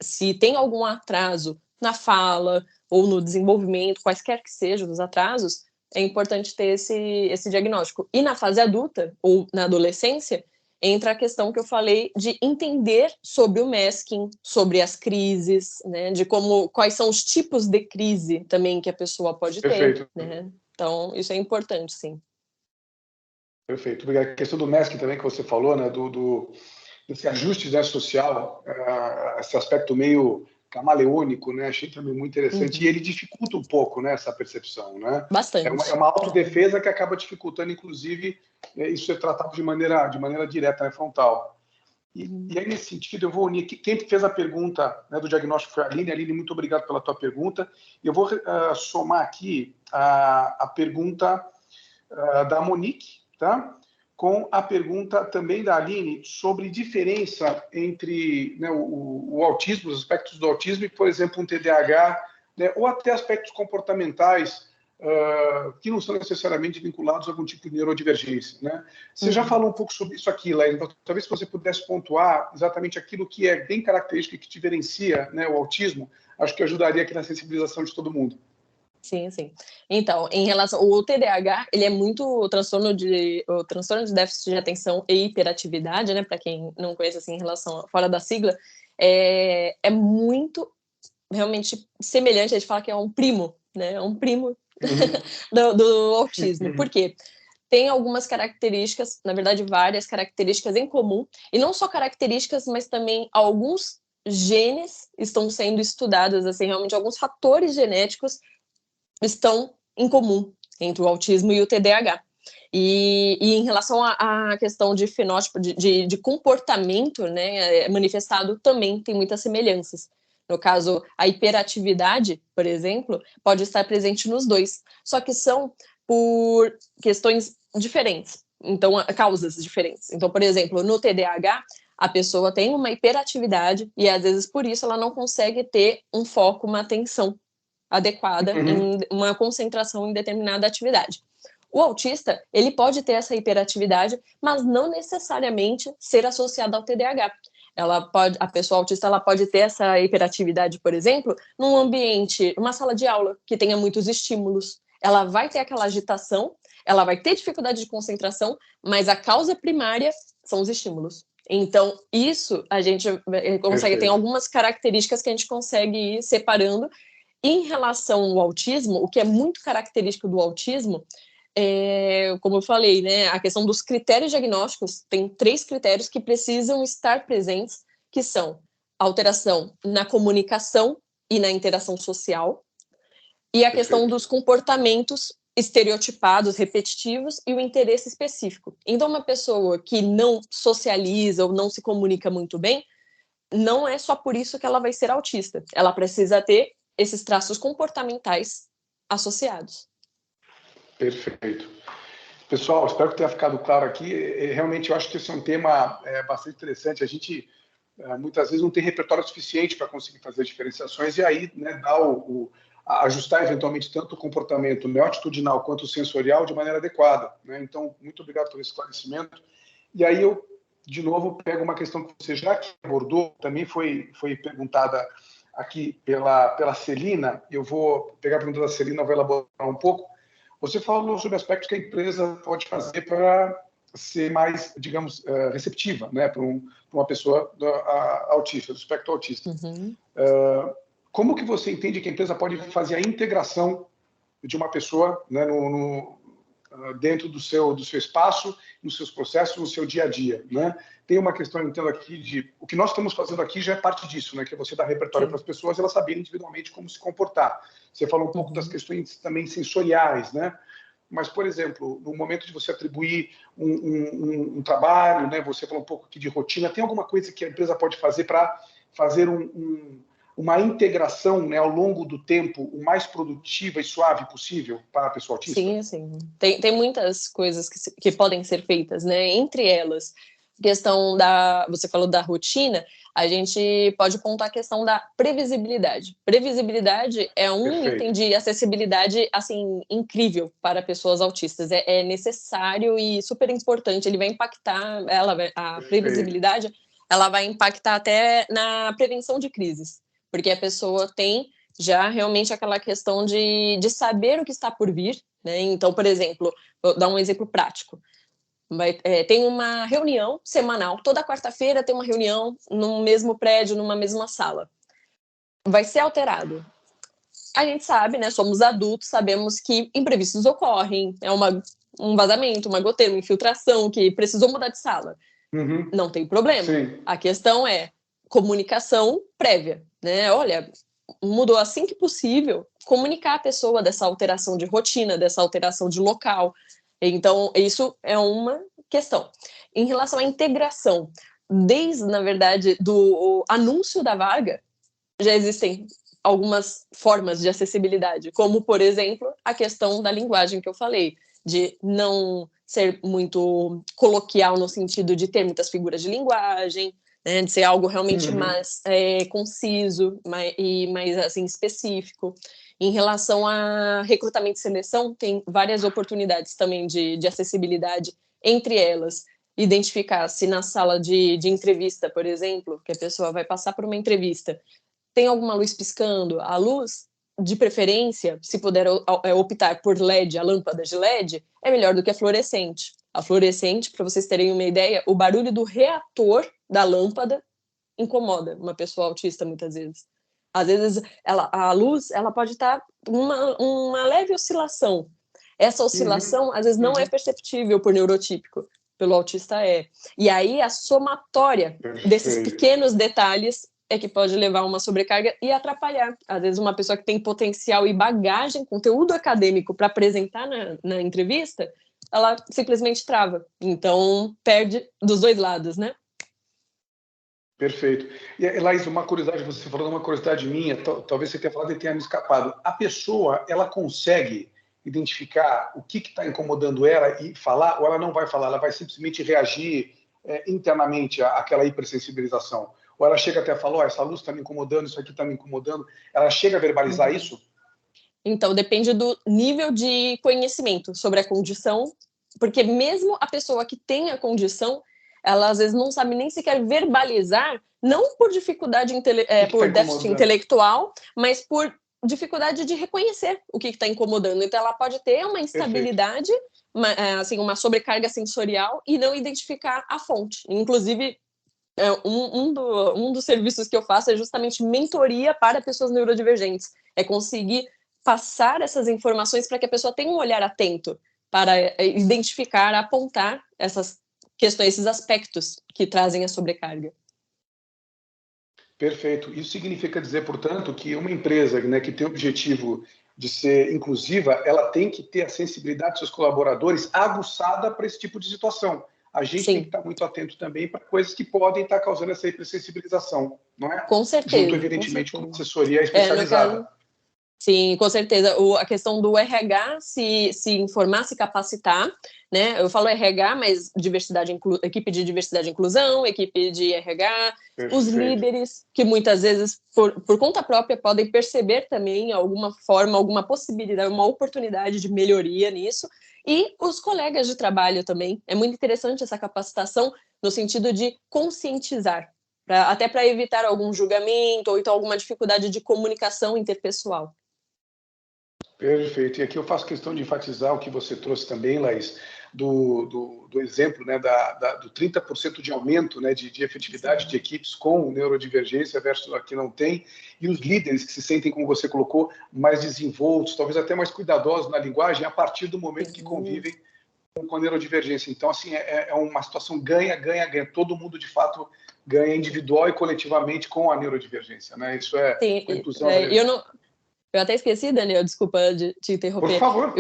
se tem algum atraso na fala ou no desenvolvimento, quaisquer que sejam os atrasos, é importante ter esse diagnóstico. E na fase adulta, ou na adolescência, entra a questão que eu falei de entender sobre o masking, sobre as crises, né, de quais são os tipos de crise também que a pessoa pode ter. Perfeito. Né? Então, isso é importante, sim. Perfeito. Obrigado. A questão do masking também que você falou, né, desse ajuste, né, social, esse aspecto meio camaleônico, né, achei também muito interessante, e ele dificulta um pouco, né, essa percepção, né? Bastante. É uma autodefesa que acaba dificultando, inclusive, isso é tratado de maneira direta, né, frontal. E aí, nesse sentido, eu vou unir aqui, quem fez a pergunta, né, do diagnóstico foi a Aline. Aline, muito obrigado pela tua pergunta. Eu vou somar aqui a pergunta da Monique, tá? Com a pergunta também da Aline sobre diferença entre, né, o autismo, os aspectos do autismo e, por exemplo, um TDAH, né, ou até aspectos comportamentais que não são necessariamente vinculados a algum tipo de neurodivergência. Né? Você já falou um pouco sobre isso aqui, Laís, então talvez se você pudesse pontuar exatamente aquilo que é bem característico e que diferencia, né, o autismo, acho que ajudaria aqui na sensibilização de todo mundo. Sim, sim. Então, em relação ao TDAH, ele é muito o transtorno de déficit de atenção e hiperatividade, né? Para quem não conhece assim, em relação fora da sigla, é muito realmente semelhante. A gente fala que é um primo, né? É um primo do autismo. Por quê? Tem algumas características, na verdade, várias características em comum, e não só características, mas também alguns genes estão sendo estudados, assim, realmente alguns fatores genéticos estão em comum entre o autismo e o TDAH. E em relação à questão de fenótipo, de comportamento, né, manifestado, também tem muitas semelhanças. No caso, a hiperatividade, por exemplo, pode estar presente nos dois, só que são por questões diferentes, então, causas diferentes. Então, por exemplo, no TDAH, a pessoa tem uma hiperatividade e, às vezes, por isso, ela não consegue ter um foco, uma atenção adequada em uma concentração em determinada atividade. O autista, ele pode ter essa hiperatividade, mas não necessariamente ser associada ao TDAH. A pessoa autista, ela pode ter essa hiperatividade, por exemplo, num ambiente, uma sala de aula que tenha muitos estímulos. Ela vai ter aquela agitação, ela vai ter dificuldade de concentração, mas a causa primária são os estímulos. Então, isso a gente consegue, tem algumas características que a gente consegue ir separando. Em relação ao autismo, o que é muito característico do autismo como eu falei, né, a questão dos critérios diagnósticos, tem 3 critérios que precisam estar presentes, que são alteração na comunicação e na interação social, e a questão dos comportamentos estereotipados, repetitivos, e o interesse específico. Então, uma pessoa que não socializa ou não se comunica muito bem, não é só por isso que ela vai ser autista. Ela precisa ter esses traços comportamentais associados. Perfeito. Pessoal, espero que tenha ficado claro aqui. Realmente, eu acho que esse é um tema bastante interessante. A gente, muitas vezes, não tem repertório suficiente para conseguir fazer diferenciações e aí, né, ajustar, eventualmente, tanto o comportamento neoatitudinal quanto o sensorial de maneira adequada, né? Então, muito obrigado pelo esclarecimento. E aí eu, de novo, pego uma questão que você já abordou, também foi perguntada aqui pela Celina. Eu vou pegar a pergunta da Celina, vou elaborar um pouco. Você falou sobre aspectos que a empresa pode fazer para ser mais, digamos, receptiva, né, para uma pessoa autista, do espectro autista. Uhum. Como que você entende que a empresa pode fazer a integração de uma pessoa, né, dentro do seu espaço, nos seus processos, no seu dia a dia, né? Tem uma questão, então, aqui de... O que nós estamos fazendo aqui já é parte disso, né? Que é você dar repertório para as pessoas, elas saberem individualmente como se comportar. Você falou um pouco das questões também sensoriais, né? Mas, por exemplo, no momento de você atribuir um trabalho, né? Você falou um pouco aqui de rotina, tem alguma coisa que a empresa pode fazer para fazer uma integração, né, ao longo do tempo, o mais produtiva e suave possível para a pessoa autista? Sim, sim. Tem muitas coisas que podem ser feitas, né? Entre elas, questão você falou da rotina, a gente pode pontuar a questão da previsibilidade. Previsibilidade é um Perfeito. item de acessibilidade, assim, incrível para pessoas autistas. É necessário e super importante. Ele vai impactar, a previsibilidade, ela vai impactar até na prevenção de crises, porque a pessoa tem já realmente aquela questão de saber o que está por vir, né? Então, por exemplo, vou dar um exemplo prático. Tem uma reunião semanal, toda quarta-feira tem uma reunião no mesmo prédio, numa mesma sala. Vai ser alterado. A gente sabe, né? Somos adultos, sabemos que imprevistos ocorrem, um vazamento, uma goteira, uma infiltração, que precisou mudar de sala. Uhum. Não tem problema. Sim. A questão é comunicação prévia, né? Olha, mudou assim que possível, comunicar a pessoa dessa alteração de rotina, dessa alteração de local. Então, isso é uma questão. Em relação à integração, na verdade, do anúncio da vaga, já existem algumas formas de acessibilidade, como, por exemplo, a questão da linguagem que eu falei, de não ser muito coloquial no sentido de ter muitas figuras de linguagem, né, de ser algo realmente mais conciso e mais assim, específico. Em relação a recrutamento e seleção, tem várias oportunidades também de acessibilidade, entre elas, identificar se na sala de entrevista, por exemplo, que a pessoa vai passar por uma entrevista, tem alguma luz piscando, a luz, de preferência, se puder optar por LED, a lâmpada de LED, é melhor do que a fluorescente. A fluorescente, para vocês terem uma ideia, o barulho do reator da lâmpada incomoda uma pessoa autista muitas vezes. Às vezes, a luz ela pode estar uma leve oscilação. Essa oscilação, às vezes, não é perceptível por neurotípico, pelo autista é. E aí, a somatória desses pequenos detalhes é que pode levar a uma sobrecarga e atrapalhar. Às vezes, uma pessoa que tem potencial e bagagem, conteúdo acadêmico para apresentar na entrevista, ela simplesmente trava. Então, perde dos dois lados, né? Perfeito. E, Laís, uma curiosidade, você falou uma curiosidade minha, talvez você tenha falado e tenha me escapado. A pessoa, ela consegue identificar o que está incomodando ela e falar, ou ela não vai falar, ela vai simplesmente reagir internamente àquela hipersensibilização? Ou ela chega até a falar, essa luz está me incomodando, isso aqui está me incomodando, ela chega a verbalizar isso? Então, depende do nível de conhecimento sobre a condição, porque mesmo a pessoa que tem a condição, ela às vezes não sabe nem sequer verbalizar, não por dificuldade, por déficit intelectual, mas por dificuldade de reconhecer o que está incomodando. Então, ela pode ter uma instabilidade, uma sobrecarga sensorial e não identificar a fonte. Inclusive, um dos serviços que eu faço é justamente mentoria para pessoas neurodivergentes. É conseguir passar essas informações para que a pessoa tenha um olhar atento para identificar, apontar essas questões, esses aspectos que trazem a sobrecarga. Perfeito. Isso significa dizer, portanto, que uma empresa, né, que tem o objetivo de ser inclusiva, ela tem que ter a sensibilidade dos seus colaboradores aguçada para esse tipo de situação. A gente tem que estar muito atento também para coisas que podem estar causando essa hipersensibilização, não é? Com certeza. Junto, evidentemente, com assessoria especializada. Sim, com certeza. A questão do RH se informar, se capacitar, né? Eu falo RH, mas equipe de diversidade e inclusão, equipe de RH, os Perfeito. líderes, que muitas vezes, por conta própria, podem perceber também alguma forma, alguma possibilidade, uma oportunidade de melhoria nisso, e os colegas de trabalho também. É muito interessante essa capacitação no sentido de conscientizar, até para evitar algum julgamento ou então alguma dificuldade de comunicação interpessoal. Perfeito. E aqui eu faço questão de enfatizar o que você trouxe também, Laís, do exemplo, né, do 30% de aumento, né, de efetividade de equipes com neurodivergência versus a que não tem, e os líderes que se sentem, como você colocou, mais desenvoltos, talvez até mais cuidadosos na linguagem, a partir do momento que convivem com a neurodivergência. Então, assim, é uma situação ganha. Todo mundo, de fato, ganha individual e coletivamente com a neurodivergência, né? Isso Sim, com a inclusão. Né? eu até esqueci, Daniel, desculpa de te Por interromper. favor.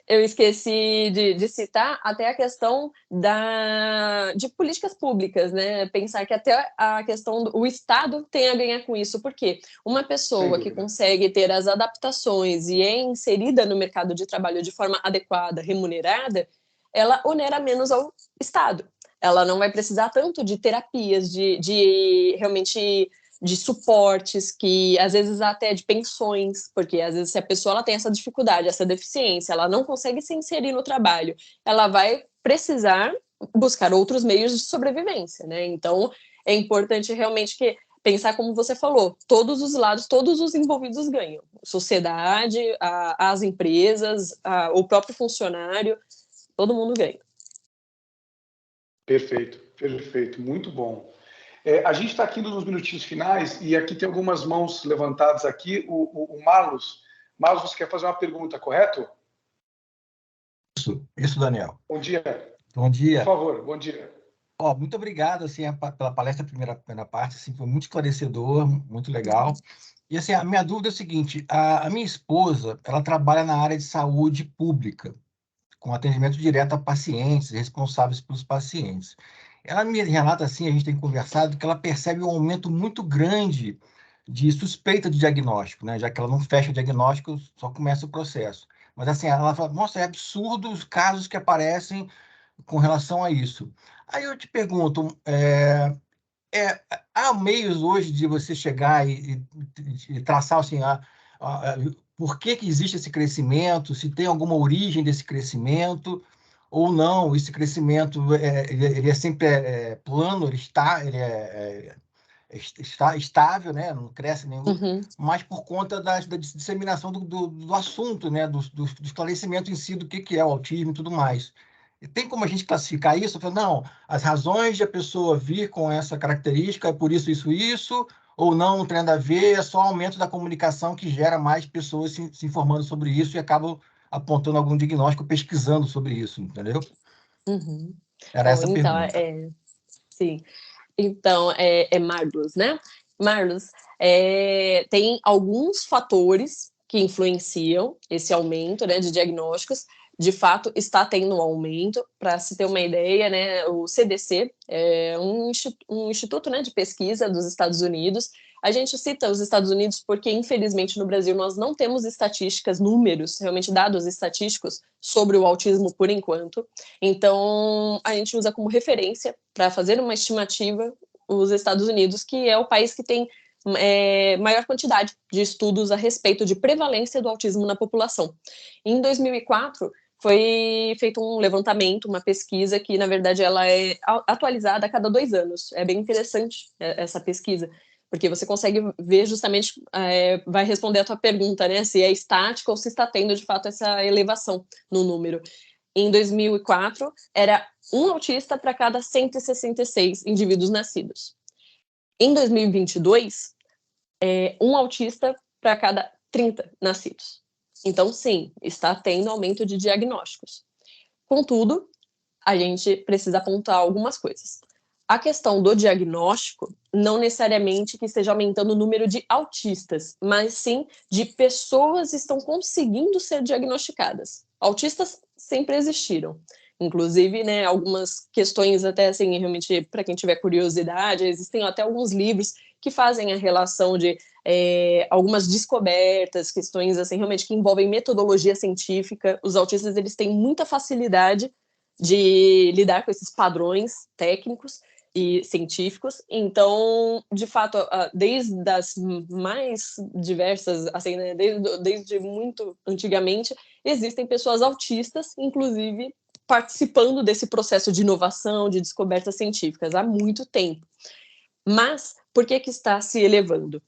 Eu esqueci de citar até a questão de políticas públicas, né? Pensar que até a questão o Estado tem a ganhar com isso, porque uma pessoa que consegue ter as adaptações e é inserida no mercado de trabalho de forma adequada, remunerada, ela onera menos ao Estado. Ela não vai precisar tanto de terapias, de realmente de suportes, que às vezes até de pensões, porque às vezes se a pessoa ela tem essa dificuldade, essa deficiência, ela não consegue se inserir no trabalho, ela vai precisar buscar outros meios de sobrevivência, né? Então é importante realmente que pensar como você falou, todos os lados, todos os envolvidos ganham, sociedade, as empresas, o próprio funcionário, todo mundo ganha. Perfeito, muito bom. A gente está aqui nos minutinhos finais e aqui tem algumas mãos levantadas aqui. O Marlos, você quer fazer uma pergunta, correto? Isso, Daniel. Bom dia. Bom dia. Por favor, bom dia. Muito obrigado assim, pela palestra, primeira parte, assim, foi muito esclarecedor, muito legal. E assim, a minha dúvida é o seguinte, a minha esposa, ela trabalha na área de saúde pública, com atendimento direto a pacientes, responsáveis pelos pacientes. Ela me relata assim, a gente tem conversado, que ela percebe um aumento muito grande de suspeita de diagnóstico, né? Já que ela não fecha o diagnóstico, só começa o processo. Mas assim, ela fala, nossa, é absurdo os casos que aparecem com relação a isso. Aí eu te pergunto, há meios hoje de você chegar e traçar assim, por que existe esse crescimento, se tem alguma origem desse crescimento, ou não, esse crescimento ele é sempre plano, está estável, né? Não cresce nenhum, mas por conta da disseminação do assunto, né? Do esclarecimento em si do que é o autismo e tudo mais. E tem como a gente classificar isso? Não, as razões de a pessoa vir com essa característica é por isso, ou não, não tem nada a ver, é só aumento da comunicação que gera mais pessoas se informando sobre isso e acabam apontando algum diagnóstico, pesquisando sobre isso, entendeu? Era essa a pergunta. Sim. Então, Marlos, né? Marlos, tem alguns fatores que influenciam esse aumento, né, de diagnósticos. De fato, está tendo um aumento. Para se ter uma ideia, né, o CDC é um instituto, né, de pesquisa dos Estados Unidos. A gente cita os Estados Unidos porque, infelizmente, no Brasil nós não temos estatísticas, números, realmente dados estatísticos sobre o autismo por enquanto. Então, a gente usa como referência para fazer uma estimativa os Estados Unidos, que é o país que tem maior quantidade de estudos a respeito de prevalência do autismo na população. Em 2004, foi feito um levantamento, uma pesquisa que, na verdade, ela é atualizada a cada 2 anos. É bem interessante essa pesquisa, porque você consegue ver justamente, vai responder a tua pergunta, né, se é estática ou se está tendo, de fato, essa elevação no número. Em 2004, era um autista para cada 166 indivíduos nascidos. Em 2022, um autista para cada 30 nascidos. Então, sim, está tendo aumento de diagnósticos. Contudo, a gente precisa apontar algumas coisas. A questão do diagnóstico não necessariamente que esteja aumentando o número de autistas, mas sim de pessoas que estão conseguindo ser diagnosticadas. Autistas sempre existiram. Inclusive, né, algumas questões até assim, realmente, para quem tiver curiosidade, existem até alguns livros que fazem a relação de algumas descobertas, questões assim, realmente que envolvem metodologia científica. Os autistas, eles têm muita facilidade de lidar com esses padrões técnicos e científicos. Então, de fato, desde as mais diversas, assim, né, desde muito antigamente, existem pessoas autistas, inclusive, participando desse processo de inovação, de descobertas científicas há muito tempo. Mas por que está se elevando?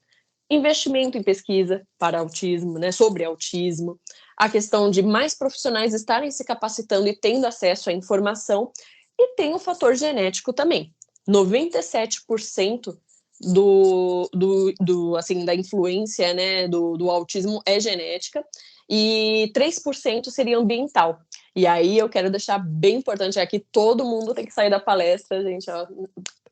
Investimento em pesquisa para autismo, né, sobre autismo, a questão de mais profissionais estarem se capacitando e tendo acesso à informação, e tem o fator genético também. 97% assim, da influência, né, do autismo é genética, e 3% seria ambiental. E aí eu quero deixar bem importante aqui, todo mundo tem que sair da palestra, gente, ó,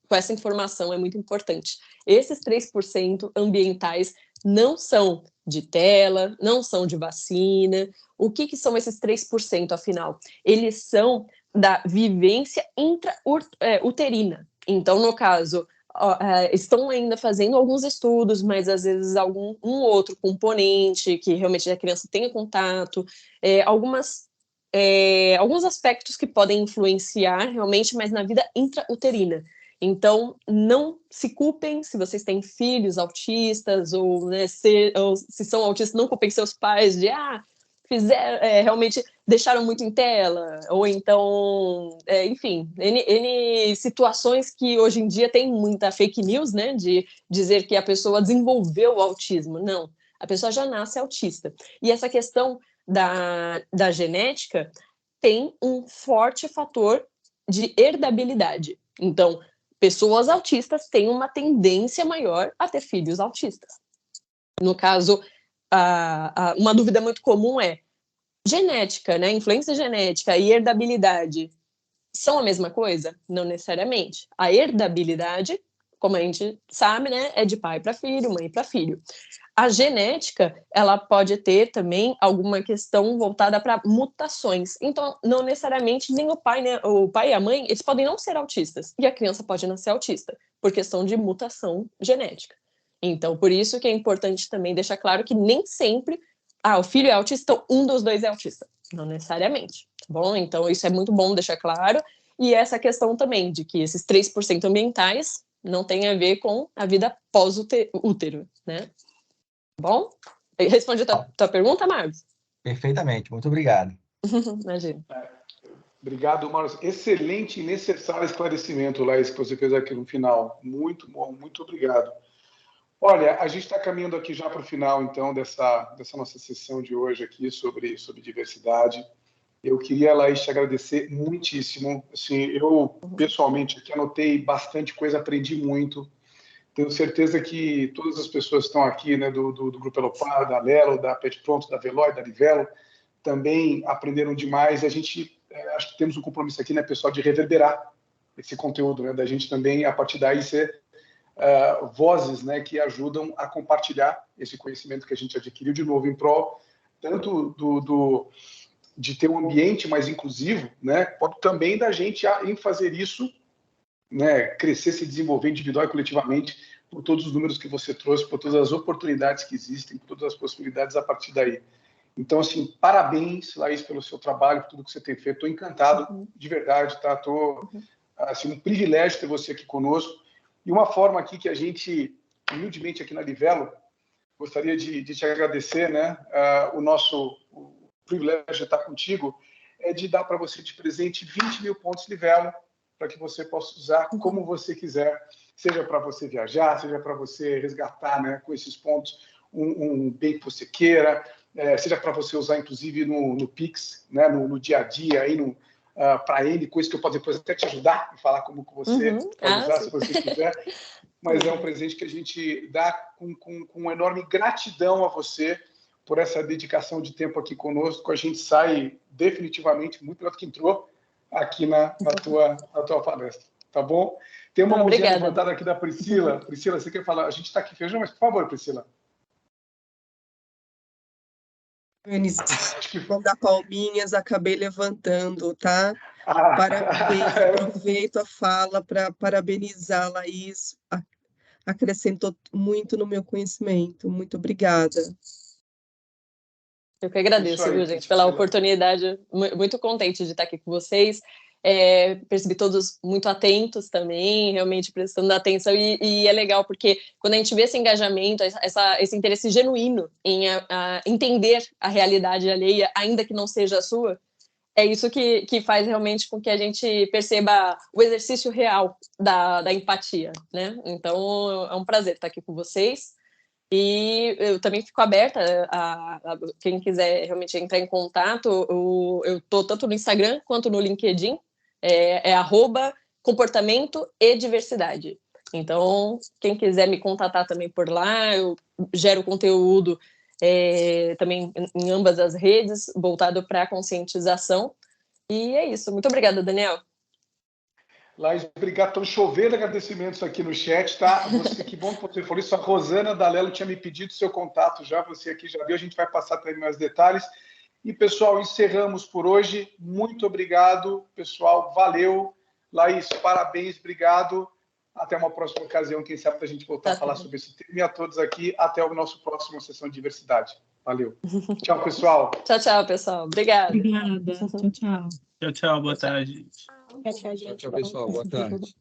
com essa informação, é muito importante. Esses 3% ambientais não são de tela, não são de vacina. O que são esses 3%, afinal? Eles são da vivência intrauterina. Então, no caso, estão ainda fazendo alguns estudos, mas às vezes um outro componente que realmente a criança tenha contato, alguns aspectos que podem influenciar realmente, mas na vida intrauterina. Então, não se culpem se vocês têm filhos autistas, ou, né, ou se são autistas, não culpem seus pais de realmente deixaram muito em tela, ou então, enfim, N situações que hoje em dia tem muita fake news, né, de dizer que a pessoa desenvolveu o autismo. Não, a pessoa já nasce autista. E essa questão da genética tem um forte fator de herdabilidade. Então, pessoas autistas têm uma tendência maior a ter filhos autistas. No caso, uma dúvida muito comum é: genética, né? Influência genética e herdabilidade são a mesma coisa? Não necessariamente. A herdabilidade, como a gente sabe, né, é de pai para filho, mãe para filho. A genética, ela pode ter também alguma questão voltada para mutações. Então, não necessariamente nem o pai, né, o pai e a mãe, eles podem não ser autistas, e a criança pode nascer autista, por questão de mutação genética. Então, por isso que é importante também deixar claro que nem sempre o filho é autista, então um dos dois é autista. Não necessariamente, tá bom? Então, isso é muito bom deixar claro. E essa questão também de que esses 3% ambientais não tem a ver com a vida pós-útero, né? Bom? Respondi a tua pergunta, Marcos? Perfeitamente, muito obrigado. Imagina. Obrigado, Marcos. Excelente e necessário esclarecimento, Laís, que você fez aqui no final. Muito bom, muito obrigado. Olha, a gente está caminhando aqui já para o final, então, dessa nossa sessão de hoje aqui sobre diversidade. Eu queria, Laís, te agradecer muitíssimo. Assim, eu, pessoalmente, aqui anotei bastante coisa, aprendi muito. Tenho certeza que todas as pessoas que estão aqui, né, do Grupo Elopar, da Lelo, da Pet Pronto, da Veloy, da Livelo, também aprenderam demais. E a gente, acho que temos um compromisso aqui, né, pessoal, de reverberar esse conteúdo, né, da gente também, a partir daí, ser vozes, né, que ajudam a compartilhar esse conhecimento que a gente adquiriu, de novo, em prol tanto de ter um ambiente mais inclusivo, né, quanto também da gente em fazer isso, né, crescer, se desenvolver individual e coletivamente, por todos os números que você trouxe, por todas as oportunidades que existem, por todas as possibilidades a partir daí. Então, assim, parabéns, Laís, pelo seu trabalho, por tudo que você tem feito. Estou encantado, de verdade, tá? Assim, um privilégio ter você aqui conosco. E uma forma aqui que a gente, humildemente aqui na Livelo, gostaria de te agradecer, né? O privilégio de estar contigo é de dar para você de presente 20 mil pontos Livelo, para que você possa usar como você quiser, seja para você viajar, seja para você resgatar, né, com esses pontos um bem que você queira, seja para você usar, inclusive, no Pix, né, no dia a dia, para ele, coisa que eu posso depois até te ajudar a falar como que você pode usar, se você quiser. Mas é um presente que a gente dá com enorme gratidão a você por essa dedicação de tempo aqui conosco. A gente sai definitivamente muito melhor do que entrou aqui na tua palestra, tá bom? Tem uma mãozinha levantada aqui da Priscila. Priscila, você quer falar? A gente está aqui feijão, mas por favor, Priscila. Eunice, vão dar palminhas, acabei levantando, tá? Ah, Parabéns, aproveito a fala para parabenizar a Laís, acrescentou muito no meu conhecimento. Muito obrigada. Eu que agradeço, aí, viu, gente, pela oportunidade. Muito contente de estar aqui com vocês. Percebi todos muito atentos também, realmente prestando atenção, e é legal porque quando a gente vê esse engajamento, esse interesse genuíno em entender a realidade alheia, ainda que não seja a sua, é isso que faz realmente com que a gente perceba o exercício real da empatia, né? Então, é um prazer estar aqui com vocês. E eu também fico aberta a quem quiser realmente entrar em contato. Eu estou tanto no Instagram quanto no LinkedIn, @comportamento e diversidade. Então, quem quiser me contatar também por lá, eu gero conteúdo também em ambas as redes, voltado para a conscientização. E é isso. Muito obrigada, Daniel. Laís, obrigado. Estão chovendo agradecimentos aqui no chat, tá? Que bom que você falou isso. A Rosana Dalelo tinha me pedido seu contato já, você aqui já viu, a gente vai passar também mais detalhes. E, pessoal, encerramos por hoje. Muito obrigado, pessoal. Valeu. Laís, parabéns, obrigado. Até uma próxima ocasião, quem sabe, para a gente voltar a falar sobre esse tema. E a todos aqui, até o nosso próximo Sessão de Diversidade. Valeu. Tchau, pessoal. Tchau, pessoal. Obrigada. Obrigada. Tchau, tchau. Tchau, boa tarde. Tchau, gente. Tchau, pessoal. Boa tarde.